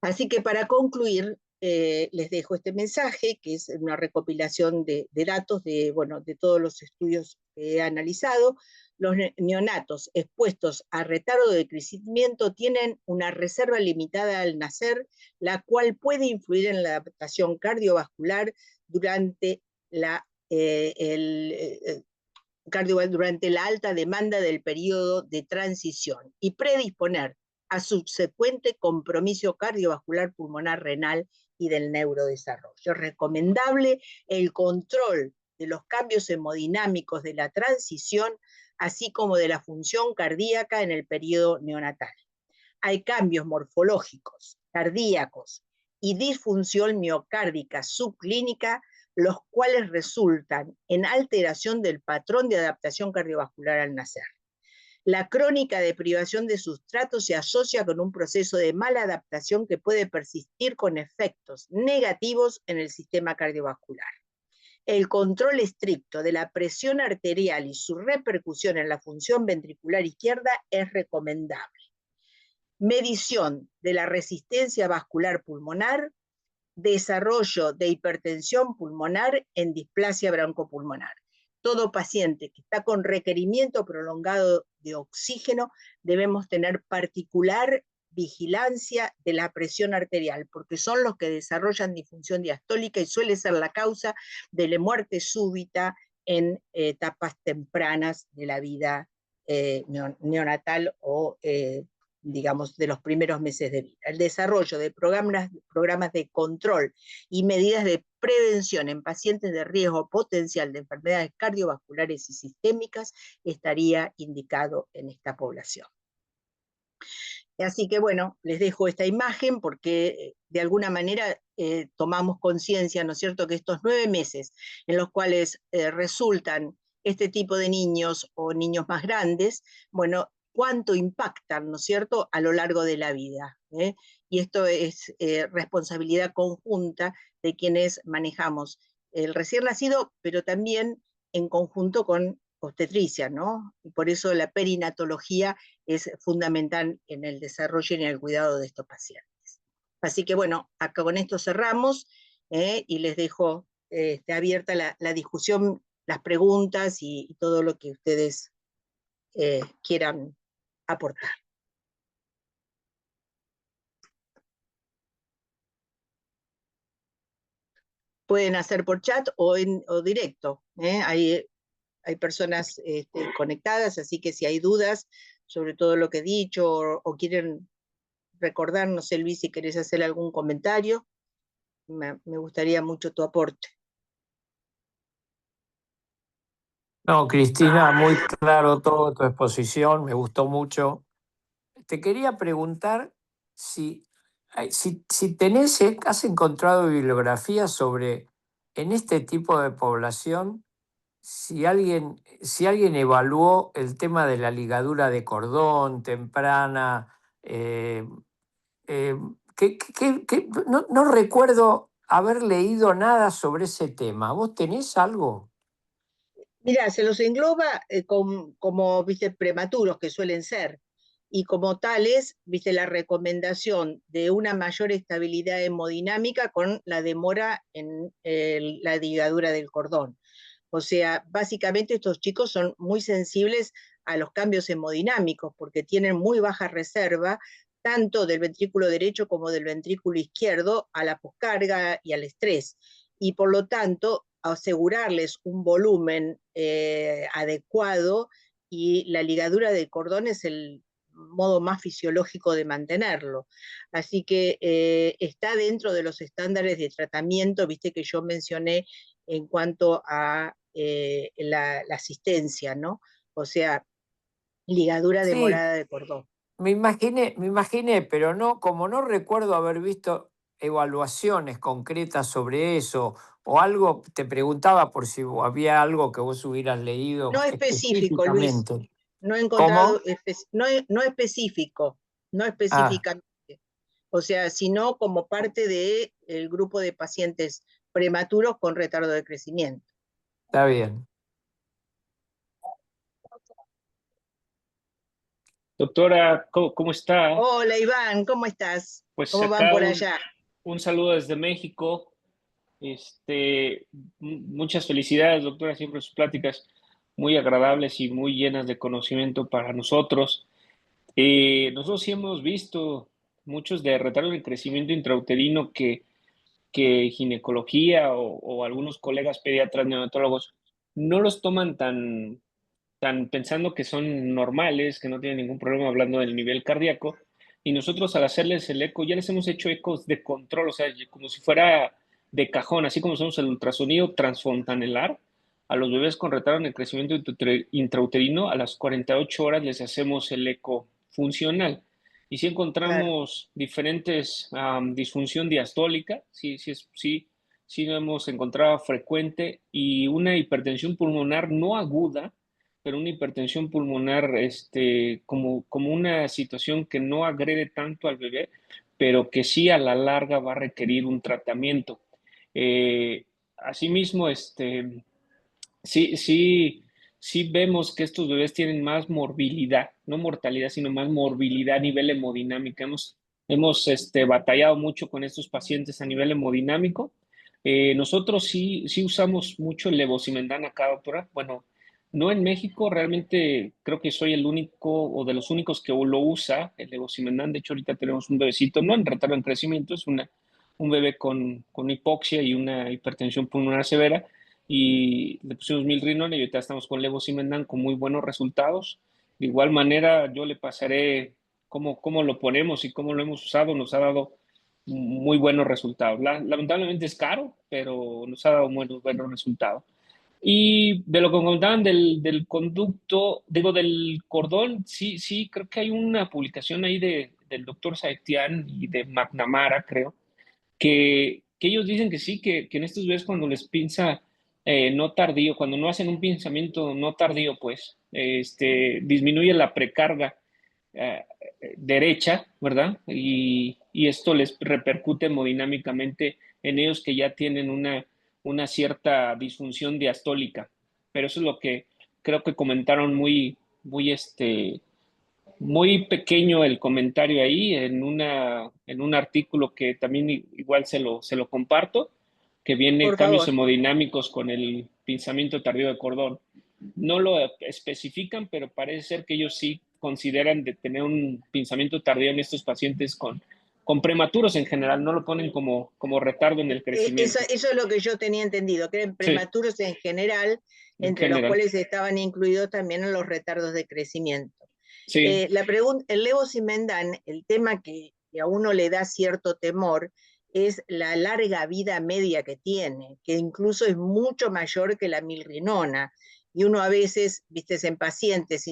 A: Así que para concluir, les dejo este mensaje, que es una recopilación de datos de todos los estudios que he analizado. Los neonatos expuestos a retardo de crecimiento tienen una reserva limitada al nacer, la cual puede influir en la adaptación cardiovascular durante la durante la alta demanda del periodo de transición y predisponer a subsecuente compromiso cardiovascular pulmonar renal y del neurodesarrollo. Es recomendable el control de los cambios hemodinámicos de la transición, así como de la función cardíaca en el periodo neonatal. Hay cambios morfológicos, cardíacos y disfunción miocárdica subclínica, los cuales resultan en alteración del patrón de adaptación cardiovascular al nacer. La crónica de privación de sustrato se asocia con un proceso de mala adaptación que puede persistir con efectos negativos en el sistema cardiovascular. El control estricto de la presión arterial y su repercusión en la función ventricular izquierda es recomendable. Medición de la resistencia vascular pulmonar, desarrollo de hipertensión pulmonar en displasia broncopulmonar. Todo paciente que está con requerimiento prolongado de oxígeno debemos tener particular vigilancia de la presión arterial, porque son los que desarrollan disfunción diastólica y suele ser la causa de la muerte súbita en etapas tempranas de la vida neonatal o digamos, de los primeros meses de vida. El desarrollo de programas de control y medidas de prevención en pacientes de riesgo potencial de enfermedades cardiovasculares y sistémicas estaría indicado en esta población. Así que bueno, les dejo esta imagen porque de alguna manera tomamos conciencia, ¿no es cierto?, que estos 9 meses en los cuales resultan este tipo de niños o niños más grandes, bueno, cuánto impactan, ¿no es cierto?, a lo largo de la vida. Y esto es responsabilidad conjunta de quienes manejamos el recién nacido, pero también en conjunto con obstetricia, ¿no? Y por eso la perinatología es fundamental en el desarrollo y en el cuidado de estos pacientes. Así que bueno, acá con esto cerramos y les dejo abierta la discusión, las preguntas y todo lo que ustedes quieran aportar. Pueden hacer por chat o directo. Hay personas conectadas, así que si hay dudas sobre todo lo que he dicho o quieren recordar, no sé, Luis, si querés hacer algún comentario, me gustaría mucho tu aporte.
D: No, Cristina, muy claro todo tu exposición, me gustó mucho. Te quería preguntar si tenés, has encontrado bibliografía sobre, en este tipo de población, si alguien evaluó el tema de la ligadura de cordón temprana. No recuerdo haber leído nada sobre ese tema. ¿Vos tenés algo?
A: Mira, se los engloba como, viste, prematuros que suelen ser, y como tales, viste, la recomendación de una mayor estabilidad hemodinámica con la demora en la ligadura del cordón. O sea, básicamente estos chicos son muy sensibles a los cambios hemodinámicos porque tienen muy baja reserva, tanto del ventrículo derecho como del ventrículo izquierdo, a la poscarga y al estrés. Y por lo tanto, asegurarles un volumen adecuado, y la ligadura de cordón es el modo más fisiológico de mantenerlo. Así que está dentro de los estándares de tratamiento, viste, que yo mencioné en cuanto a la asistencia, ¿no? O sea, ligadura demorada de cordón.
D: Me imaginé, pero no, como no recuerdo haber visto evaluaciones concretas sobre eso o algo, te preguntaba por si había algo que vos hubieras leído
A: No específico, Luis.
D: específicamente.
A: No he encontrado,
D: ¿Cómo?
A: no específico, no específicamente. O sea, sino como parte del grupo de pacientes prematuros con retardo de crecimiento.
D: Está bien.
E: Doctora, ¿cómo está?
A: Hola, Iván, ¿cómo estás?
E: Pues
A: ¿Cómo van
E: acá
A: por allá?
E: un saludo desde México. Muchas felicidades, doctora, siempre sus pláticas muy agradables y muy llenas de conocimiento para nosotros. Nosotros sí hemos visto muchos de retardo de crecimiento intrauterino que que ginecología o algunos colegas pediatras neonatólogos no los toman tan pensando que son normales, que no tienen ningún problema hablando del nivel cardíaco, y nosotros al hacerles el eco, ya les hemos hecho ecos de control, o sea, como si fuera de cajón, así como somos el ultrasonido transfontanelar, a los bebés con retardo en el crecimiento intrauterino, a las 48 horas les hacemos el eco funcional. Y si encontramos diferentes disfunción diastólica, sí lo hemos encontrado frecuente, y una hipertensión pulmonar no aguda, pero una hipertensión pulmonar como una situación que no agrede tanto al bebé, pero que sí a la larga va a requerir un tratamiento. Asimismo, sí vemos que estos bebés tienen más morbilidad, no mortalidad, sino más morbilidad a nivel hemodinámico. Hemos batallado mucho con estos pacientes a nivel hemodinámico. Nosotros sí usamos mucho el levosimendan acá, doctora. Bueno, no en México, realmente creo que soy el único o de los únicos que lo usa, el levosimendan. De hecho, ahorita tenemos un bebecito, no en retardo en crecimiento, es un bebé con hipoxia y una hipertensión pulmonar severa, y le pusimos milrinone y ahorita estamos con levosimendan con muy buenos resultados. De igual manera, yo le pasaré cómo lo ponemos y cómo lo hemos usado. Nos ha dado muy buenos resultados. Lamentablemente es caro, pero nos ha dado buenos resultados. Y de lo que comentaban del conducto, digo, del cordón, sí, creo que hay una publicación ahí del doctor Saetian y de McNamara, creo, que ellos dicen que sí, que en estos bebés cuando les pinza no tardío, cuando no hacen un pinzamiento no tardío, pues, disminuye la precarga eh, derecha, ¿verdad? Y esto les repercute hemodinámicamente en ellos que ya tienen una cierta disfunción diastólica. Pero eso es lo que creo que comentaron muy pequeño el comentario ahí en un artículo que también igual se lo comparto, que viene
A: Por
E: cambios
A: favor.
E: hemodinámicos con el pinzamiento tardío de cordón. No lo especifican, pero parece ser que ellos sí consideran de tener un pinzamiento tardío en estos pacientes con prematuros en general, no lo ponen como retardo en el crecimiento.
A: Eso es lo que yo tenía entendido, que eran
E: Sí,
A: prematuros en general,
E: en
A: entre los
E: general.
A: cuales estaban incluidos también los retardos de crecimiento.
E: Sí,
A: El levosimendan, el tema que a uno le da cierto temor, es la larga vida media que tiene, que incluso es mucho mayor que la milrinona. Y uno a veces, viste, en pacientes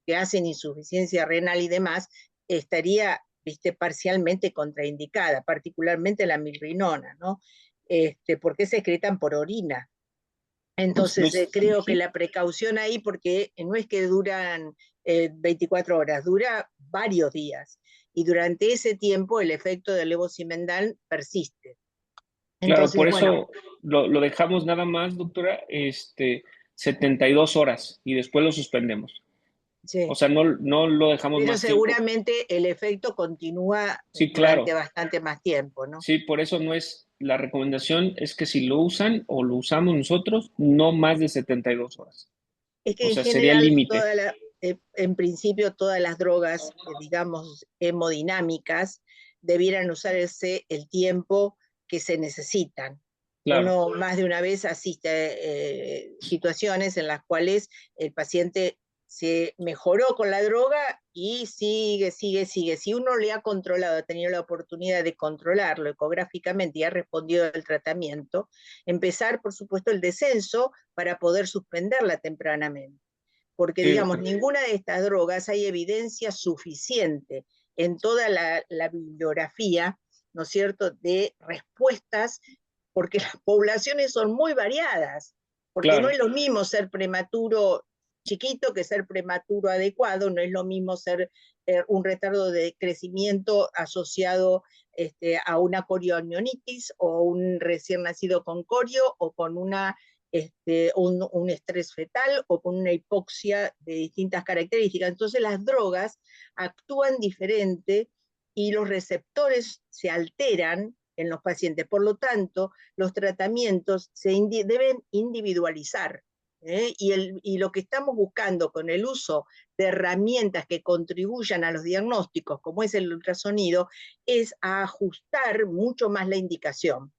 A: que hacen insuficiencia renal y demás, estaría, viste, parcialmente contraindicada, particularmente la milrinona, ¿no? Porque se excretan por orina. Entonces, creo que
E: sí.
A: la precaución ahí, porque no es que duran 24 horas, dura varios días. Y durante ese tiempo el efecto del levosimendan persiste.
E: Claro,
A: Entonces,
E: por
A: bueno,
E: eso lo dejamos nada más, doctora, 72 horas y después lo suspendemos. O
A: sí.
E: sea, no lo dejamos
A: Pero
E: más tiempo.
A: seguramente el efecto continúa
E: Sí,
A: durante
E: claro.
A: bastante más tiempo, ¿no?
E: Sí, por eso no es, la recomendación es que si lo usan o lo usamos nosotros, no más de 72 horas.
A: Es
E: O
A: que en
E: sea, sería el
A: general,
E: límite.
A: en principio, todas las drogas, digamos, hemodinámicas, debieran usarse el tiempo que se necesitan.
E: Claro,
A: Uno más de una vez asiste a situaciones en las cuales el paciente se mejoró con la droga y sigue. Si uno le ha controlado, ha tenido la oportunidad de controlarlo ecográficamente y ha respondido al tratamiento, empezar, por supuesto, el descenso para poder suspenderla tempranamente. Porque,
E: sí,
A: digamos,
E: doctor.
A: ninguna de estas drogas hay evidencia suficiente en toda la bibliografía, ¿no es cierto?, de respuestas, porque las poblaciones son muy variadas, porque no
E: Claro,
A: es lo mismo ser prematuro chiquito que ser prematuro adecuado, no es lo mismo ser un retardo de crecimiento asociado a una corioamnionitis o un recién nacido con corio o con un estrés fetal o con una hipoxia de distintas características. Entonces las drogas actúan diferente y los receptores se alteran en los pacientes. Por lo tanto, los tratamientos deben individualizar. Y lo que estamos buscando con el uso de herramientas que contribuyan a los diagnósticos, como es el ultrasonido, es a ajustar mucho más la indicación.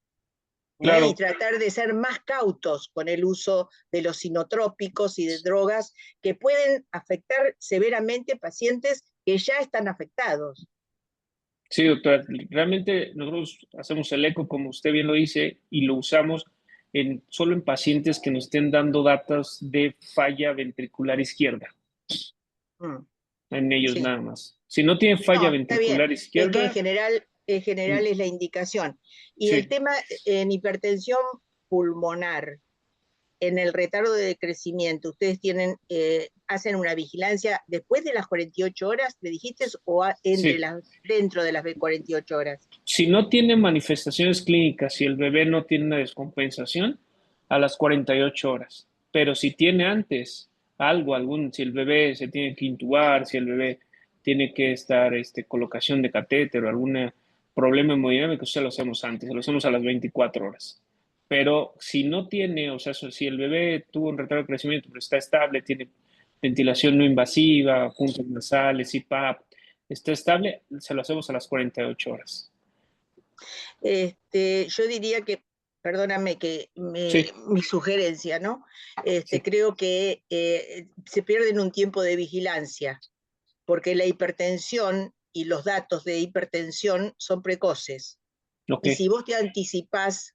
A: Y
E: Claro,
A: tratar de ser más cautos con el uso de los sinotrópicos y de drogas que pueden afectar severamente pacientes que ya están afectados.
E: sí, doctora, realmente nosotros hacemos el eco, como usted bien lo dice, y lo usamos solo en pacientes que nos estén dando datos de falla ventricular izquierda,
A: Mm,
E: en ellos
A: sí.
E: nada más. Si no tienen falla
A: No, está bien.
E: ventricular
A: Es que
E: izquierda,
A: en general es la indicación. Y el
E: sí,
A: tema en hipertensión pulmonar, en el retardo de crecimiento, ¿ustedes hacen una vigilancia después de las 48 horas, me dijiste, o
E: sí.
A: dentro de las 48 horas?
E: Si no tiene manifestaciones clínicas, si el bebé no tiene una descompensación, a las 48 horas. Pero si tiene antes si el bebé se tiene que intubar, si el bebé tiene que estar colocación de catéter o algún problema hemodinámico, eso lo hacemos antes, lo hacemos a las 24 horas. Pero si no tiene, o sea, si el bebé tuvo un retardo de crecimiento, pero está estable, tiene ventilación no invasiva, puntos nasales, CPAP, está estable, se lo hacemos a las 48 horas.
A: Yo diría que, perdóname que
E: Sí,
A: mi sugerencia, ¿no?
E: sí,
A: Creo que se pierden un tiempo de vigilancia, porque la hipertensión y los datos de hipertensión son precoces.
E: ok,
A: Y si vos te anticipás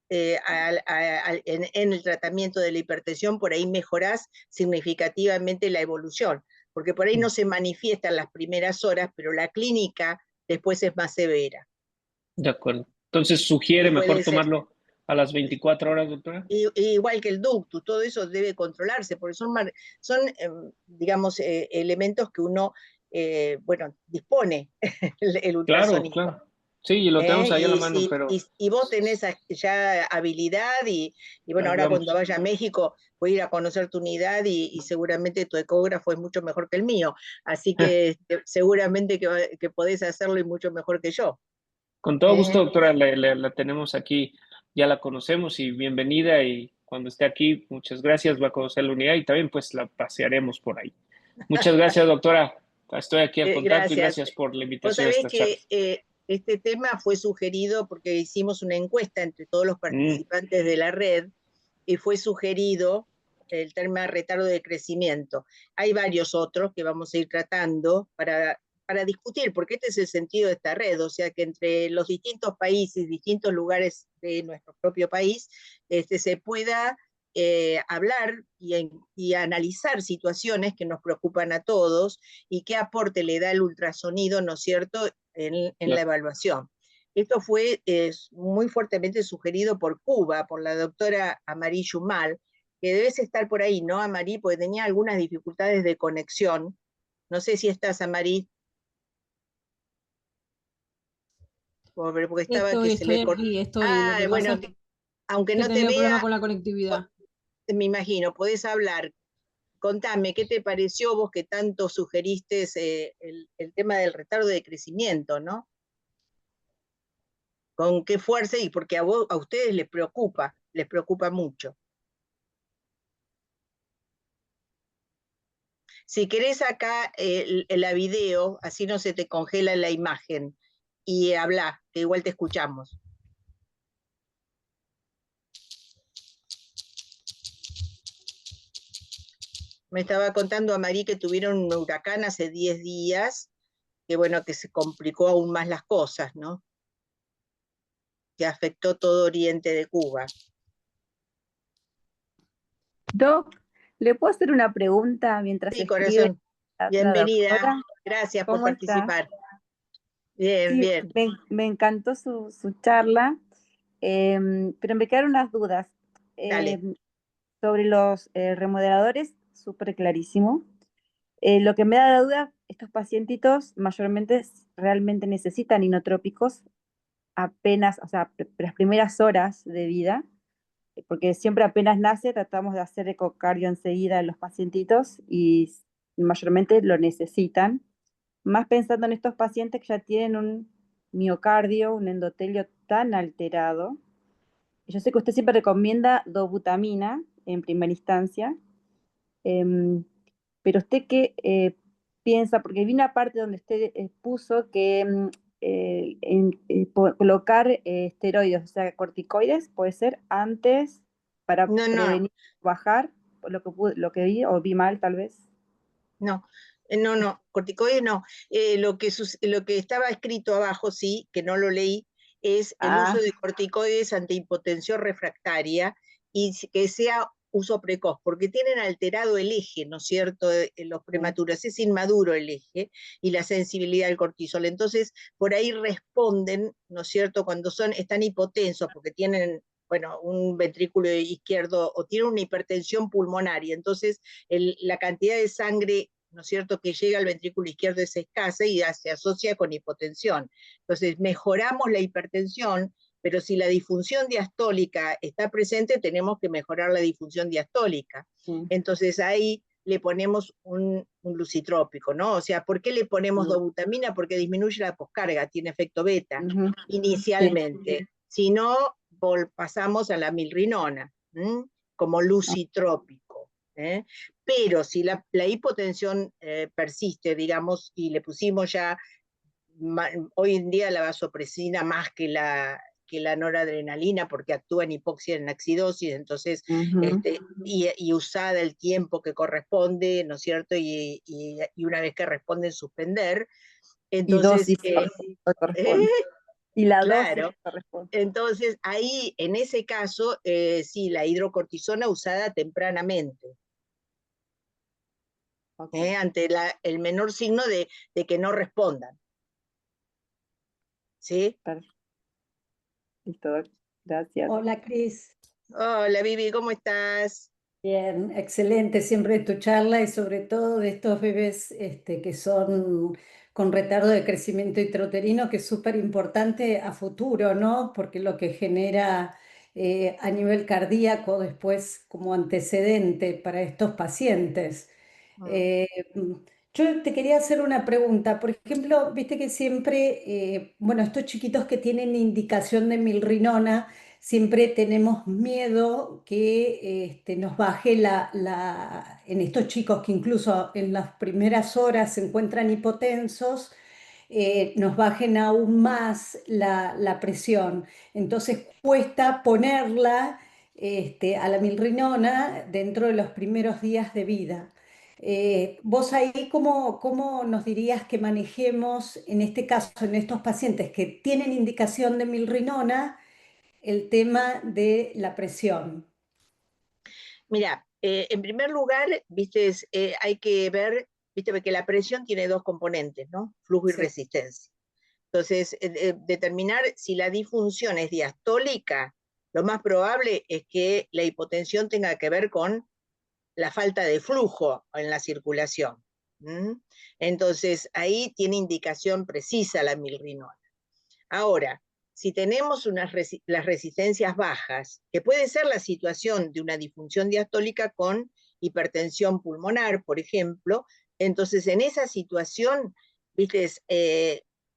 A: en el tratamiento de la hipertensión, por ahí mejorás significativamente la evolución, porque por ahí no se manifiesta en las primeras horas, pero la clínica después es más severa.
E: de acuerdo. Entonces, ¿sugiere
A: Y
E: mejor
A: puede ser,
E: tomarlo a las 24 horas, doctora?
A: igual que el ductus, todo eso debe controlarse, porque son digamos, elementos que uno, bueno, dispone el
E: Claro,
A: ultrasonido.
E: claro. Sí, lo tenemos ahí a la mano, pero
A: Y vos tenés ya habilidad bueno, ahora cuando
E: ayudamos.
A: vaya a México voy a ir a conocer tu unidad y seguramente tu ecógrafo es mucho mejor que el mío, así que seguramente que podés hacerlo y mucho mejor que yo.
E: Con todo gusto,
A: ¿Eh?
E: doctora, la tenemos aquí, ya la conocemos y bienvenida y cuando esté aquí, muchas gracias, va a conocer la unidad y también pues la pasearemos por ahí. Muchas gracias, doctora. Estoy aquí al contacto y
A: Gracias.
E: gracias por la
A: Vos
E: invitación a
A: sabés
E: esta charla.
A: que este tema fue sugerido porque hicimos una encuesta entre todos los
E: Mm,
A: participantes de la red y fue sugerido el tema retardo de crecimiento. Hay varios otros que vamos a ir tratando para discutir, porque este es el sentido de esta red, o sea que entre los distintos países, distintos lugares de nuestro propio país, se pueda hablar y analizar situaciones que nos preocupan a todos y qué aporte le da el ultrasonido, ¿no es cierto?, en la
E: claro.
A: evaluación. Esto fue muy fuertemente sugerido por Cuba, por la doctora Amarí Yumal, que debes estar por ahí, ¿no, Amarí? Porque tenía algunas dificultades de conexión. No sé si estás, Amarí, porque estaba que se
F: Estoy
A: le cortó.
F: aquí, estoy. Lo
A: Ah,
F: que pasa
A: bueno,
F: es
A: aunque
F: que he
A: no te
F: tenido problemas
A: vea,
F: con la conectividad.
A: me imagino, podés hablar. Contame, ¿qué te pareció vos que tanto sugeriste el tema del retardo de crecimiento, ¿no? ¿Con qué fuerza? Y porque a ustedes les preocupa mucho. Si querés acá la video, así no se te congela la imagen, y habla, que igual te escuchamos. Me estaba contando a Marí que tuvieron un huracán hace 10 días, que bueno, que se complicó aún más las cosas, ¿no? Que afectó todo oriente de Cuba.
G: Doc, ¿le puedo hacer una pregunta mientras
A: Sí,
G: escribe
A: corazón,
G: la otra
A: bienvenida,
G: doctora?
A: gracias por
G: ¿Cómo está?
A: participar. Bien,
G: Sí,
A: bien,
G: me encantó su charla, pero me quedaron unas dudas.
A: dale.
G: Sobre los remodeladores, súper clarísimo. Lo que me da la duda, estos pacientitos mayormente realmente necesitan inotrópicos apenas, o sea, las primeras horas de vida, porque siempre apenas nace tratamos de hacer ecocardio enseguida en los pacientitos y mayormente lo necesitan, más pensando en estos pacientes que ya tienen un miocardio, un endotelio tan alterado. Yo sé que usted siempre recomienda dobutamina en primera instancia, em, pero usted qué piensa, porque vi una parte donde usted puso que colocar esteroides, o sea, corticoides, puede ser antes para
A: No, no,
G: prevenir, bajar, lo que vi, o vi mal tal vez.
A: no, no, corticoides no. Lo que estaba escrito abajo, sí, que no lo leí, es el uso de corticoides ante hipotensión refractaria y que sea uso precoz, porque tienen alterado el eje, ¿no es cierto?, los prematuros, es inmaduro el eje y la sensibilidad al cortisol. Entonces, por ahí responden, ¿no es cierto?, cuando están hipotensos, porque tienen, bueno, un ventrículo izquierdo o tienen una hipertensión pulmonar, y entonces la cantidad de sangre, ¿no es cierto?, que llega al ventrículo izquierdo es escasa y se asocia con hipotensión. Entonces, mejoramos la hipertensión, pero si la disfunción diastólica está presente, tenemos que mejorar la disfunción diastólica. Entonces, ahí le ponemos un lucitrópico, ¿no? O sea, ¿por qué le ponemos dobutamina? Porque disminuye la poscarga, tiene efecto beta, inicialmente. Si no, pasamos a la milrinona, como lucitrópico. Pero si la hipotensión persiste, digamos, y le pusimos ya hoy en día la vasopresina más que la noradrenalina, porque actúa en hipoxia en acidosis, entonces, y usada el tiempo que corresponde, ¿no es cierto? Y una vez que responde, suspender. Entonces,
G: y dosis corresponde. Y la
A: claro.
G: dosis corresponde.
A: Entonces, ahí, en ese caso, sí, la hidrocortisona usada tempranamente. Ante el menor signo de que no respondan. ¿Sí?
G: Perfecto. Listo, gracias.
F: Hola, Cris.
A: Hola, Vivi, ¿cómo estás?
F: Bien, excelente siempre tu charla y sobre todo de estos bebés que son con retardo de crecimiento intrauterino, que es súper importante a futuro, ¿no? Porque lo que genera a nivel cardíaco después como antecedente para estos pacientes. Eh, yo te quería hacer una pregunta. Por ejemplo, viste que siempre, bueno, estos chiquitos que tienen indicación de milrinona, siempre tenemos miedo que nos baje en estos chicos que incluso en las primeras horas se encuentran hipotensos, nos bajen aún más la presión. Entonces cuesta ponerla a la milrinona dentro de los primeros días de vida. Vos ahí, ¿cómo nos dirías que manejemos, en este caso, en estos pacientes que tienen indicación de milrinona, el tema de la presión?
A: Mira, en primer lugar, viste, hay que ver, viste, que la presión tiene dos componentes, ¿no? Flujo y
F: Sí.
A: resistencia. Entonces, determinar si la disfunción es diastólica, lo más probable es que la hipotensión tenga que ver con la falta de flujo en la circulación. Entonces, ahí tiene indicación precisa la milrinona. Ahora, si tenemos las resistencias bajas, que puede ser la situación de una disfunción diastólica con hipertensión pulmonar, por ejemplo, entonces en esa situación, ¿viste?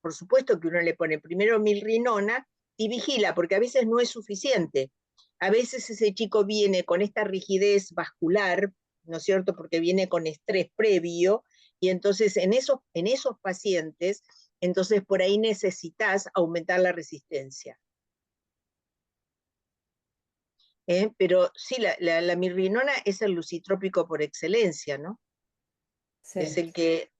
A: Por supuesto que uno le pone primero milrinona y vigila, porque a veces no es suficiente. A veces ese chico viene con esta rigidez vascular, ¿no es cierto?, porque viene con estrés previo, y entonces en esos pacientes, entonces por ahí necesitas aumentar la resistencia. Pero sí, la mirrinona es el lucitrópico por excelencia, ¿no?
F: Sí.
A: Es el que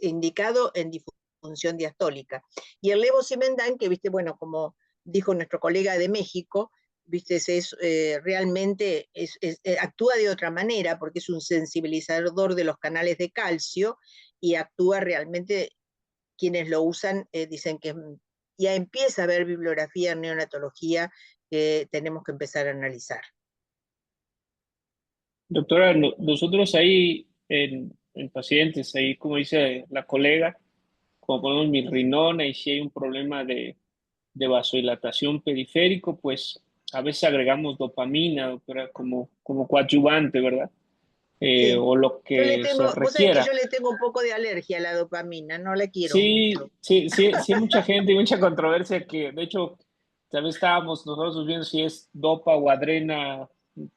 A: indicado en disfunción diastólica. Y el levosimendan, que viste, bueno, como dijo nuestro colega de México, viste, realmente actúa de otra manera, porque es un sensibilizador de los canales de calcio y actúa realmente. Quienes lo usan dicen que ya empieza a haber bibliografía en neonatología que tenemos que empezar a analizar.
E: Doctora, nosotros ahí en pacientes, ahí como dice la colega, como ponemos milrinona y si hay un problema de vasodilatación periférico, pues a veces agregamos dopamina, doctora, como coadyuvante, ¿verdad?
A: Sí.
E: O lo que se
A: Vos sabés que
E: requiera.
A: yo le tengo un poco de alergia a la dopamina, no la quiero
E: Sí,
A: mucho.
E: sí, sí, sí hay mucha gente y mucha controversia que, de hecho, tal vez estábamos nosotros viendo si es dopa o adrena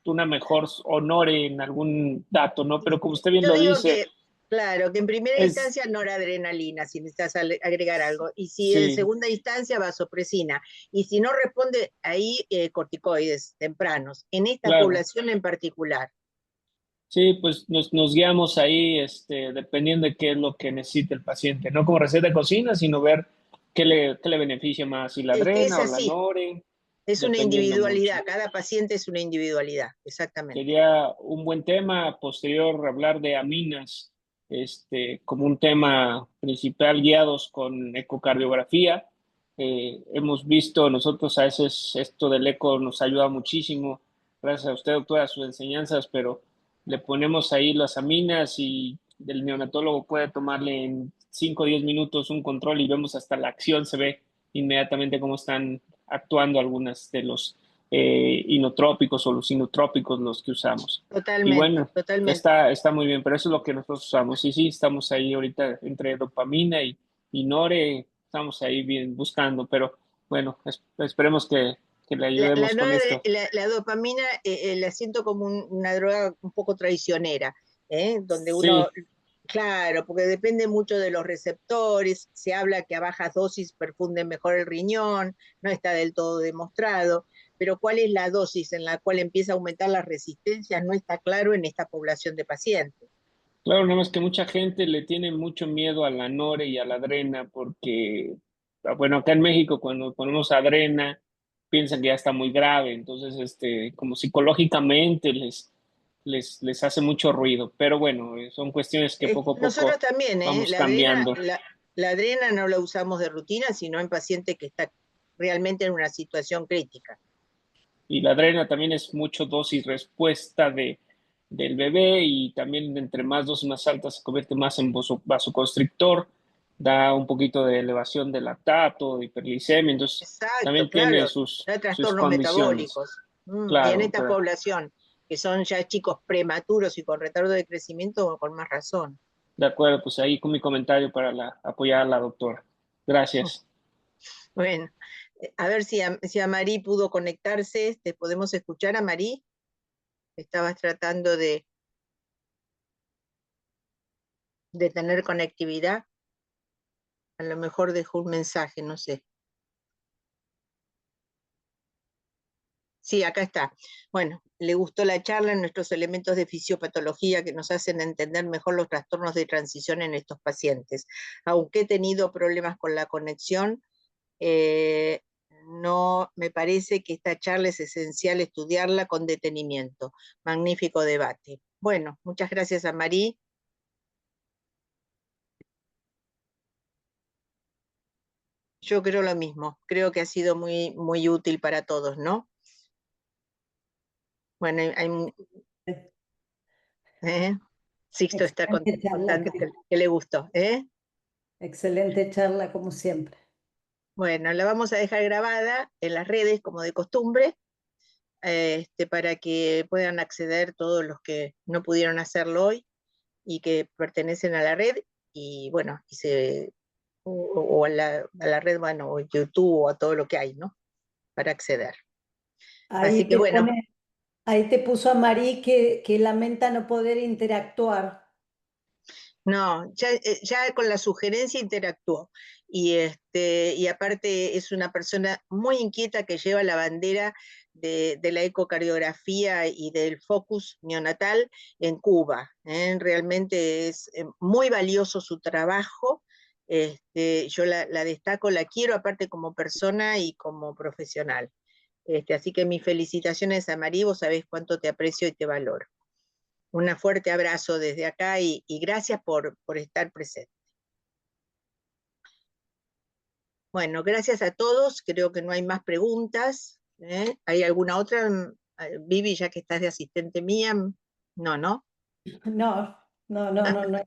E: una mejor honor en algún dato, ¿no? Pero como usted bien
A: Yo
E: lo
A: digo
E: dice,
A: Claro, que en primera
E: Es,
A: instancia noradrenalina, si necesitas agregar algo, y si en
E: sí,
A: segunda instancia vasopresina, y si no responde ahí corticoides tempranos, en esta
E: claro.
A: población en particular.
E: Sí, pues nos guiamos ahí, dependiendo de qué es lo que necesita el paciente, no como receta de cocina, sino ver qué le beneficia más, si la
A: Es que es
E: adrena o la
A: así,
E: nore,
A: es una
E: dependiendo mucho.
A: individualidad, cada paciente es una individualidad, exactamente.
E: Sería un buen tema posterior hablar de aminas, como un tema principal guiados con ecocardiografía. Hemos visto nosotros a veces esto del eco nos ayuda muchísimo, gracias a usted, doctora, a sus enseñanzas, pero le ponemos ahí las aminas y el neonatólogo puede tomarle en 5 o 10 minutos un control y vemos hasta la acción, se ve inmediatamente cómo están actuando algunas de los inotrópicos o los inotrópicos los que usamos. Y
A: Totalmente,
E: bueno,
A: totalmente.
E: está muy bien, pero eso es lo que nosotros usamos. Y sí, estamos ahí ahorita entre dopamina y nore, estamos ahí bien buscando, pero bueno, esperemos que le
A: La,
E: ayudemos con esto.
A: la dopamina la siento como una droga un poco traicionera, donde uno,
E: Sí,
A: claro, porque depende mucho de los receptores, se habla que a bajas dosis perfunden mejor el riñón, no está del todo demostrado, pero cuál es la dosis en la cual empieza a aumentar las resistencias no está claro en esta población de pacientes.
E: claro, nada más que mucha gente le tiene mucho miedo a la nore y a la adrena porque, bueno, acá en México cuando ponemos adrena piensan que ya está muy grave, entonces, como psicológicamente les hace mucho ruido, pero bueno, son cuestiones que poco a
A: Nosotros
E: poco
A: también,
E: vamos
A: la adrena,
E: cambiando.
A: la adrena no la usamos de rutina, sino en paciente que está realmente en una situación crítica.
E: Y la adrena también es mucho dosis respuesta del bebé y también entre más dosis más altas se convierte más en vasoconstrictor, da un poquito de elevación de lactato, de hiperglicemia, entonces
A: Exacto,
E: también tiene
A: claro,
E: sus,
A: da
E: sus
A: trastornos
E: condiciones.
A: metabólicos. Y en
E: Claro,
A: esta población, que son ya chicos prematuros y con retardo de crecimiento, con más razón.
E: de acuerdo, pues ahí con mi comentario para apoyar a la doctora. Gracias.
A: Bueno, a ver si a Marí pudo conectarse. ¿Te podemos escuchar a Marí? Estabas tratando de tener conectividad. A lo mejor dejó un mensaje, no sé. Sí, acá está. Bueno, le gustó la charla en nuestros elementos de fisiopatología que nos hacen entender mejor los trastornos de transición en estos pacientes. Aunque he tenido problemas con la conexión, no me parece que esta charla es esencial estudiarla con detenimiento. Magnífico debate. Bueno, muchas gracias a Marí. Yo creo lo mismo. Creo que ha sido muy, muy útil para todos, ¿no? Bueno, Sixto está
F: Excelente charla,
A: contando
F: Cris.
A: que le gustó, ¿eh?
F: Excelente charla, como siempre.
A: Bueno, la vamos a dejar grabada en las redes, como de costumbre, para que puedan acceder todos los que no pudieron hacerlo hoy y que pertenecen a la red, y bueno, o a la red, bueno, o YouTube o a todo lo que hay, ¿no? Para acceder. Así
F: Ahí
A: que
F: te
A: bueno,
F: pone, ahí te puso a Marí que lamenta no poder interactuar.
A: no, ya con la sugerencia interactuó. Y aparte es una persona muy inquieta que lleva la bandera de la ecocardiografía y del focus neonatal en Cuba. Realmente es muy valioso su trabajo. Yo la destaco, la quiero aparte como persona y como profesional. Así que mis felicitaciones a Marí, vos sabés cuánto te aprecio y te valoro. Un fuerte abrazo desde acá y gracias por estar presente. Bueno, gracias a todos. Creo que no hay más preguntas. ¿Hay alguna otra? Vivi, ya que estás de asistente mía. No, ¿no?
F: No, no hay ninguna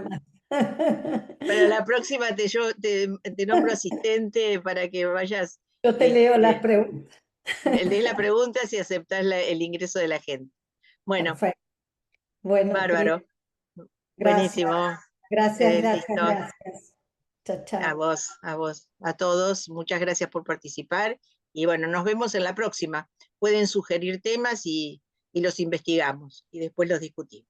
F: más.
A: Para la próxima te nombro asistente para que vayas,
F: Yo te leo las
A: este,
F: preguntas.
A: lees la pregunta si aceptás el ingreso de la gente. Bueno,
F: Perfecto. Bueno, Cris,
A: bárbaro.
F: gracias,
A: Buenísimo.
F: gracias,
A: Listo.
F: gracias. Chao,
A: A
F: chao.
A: vos, a vos, a todos, muchas gracias por participar y bueno, nos vemos en la próxima. Pueden sugerir temas y los investigamos y después los discutimos.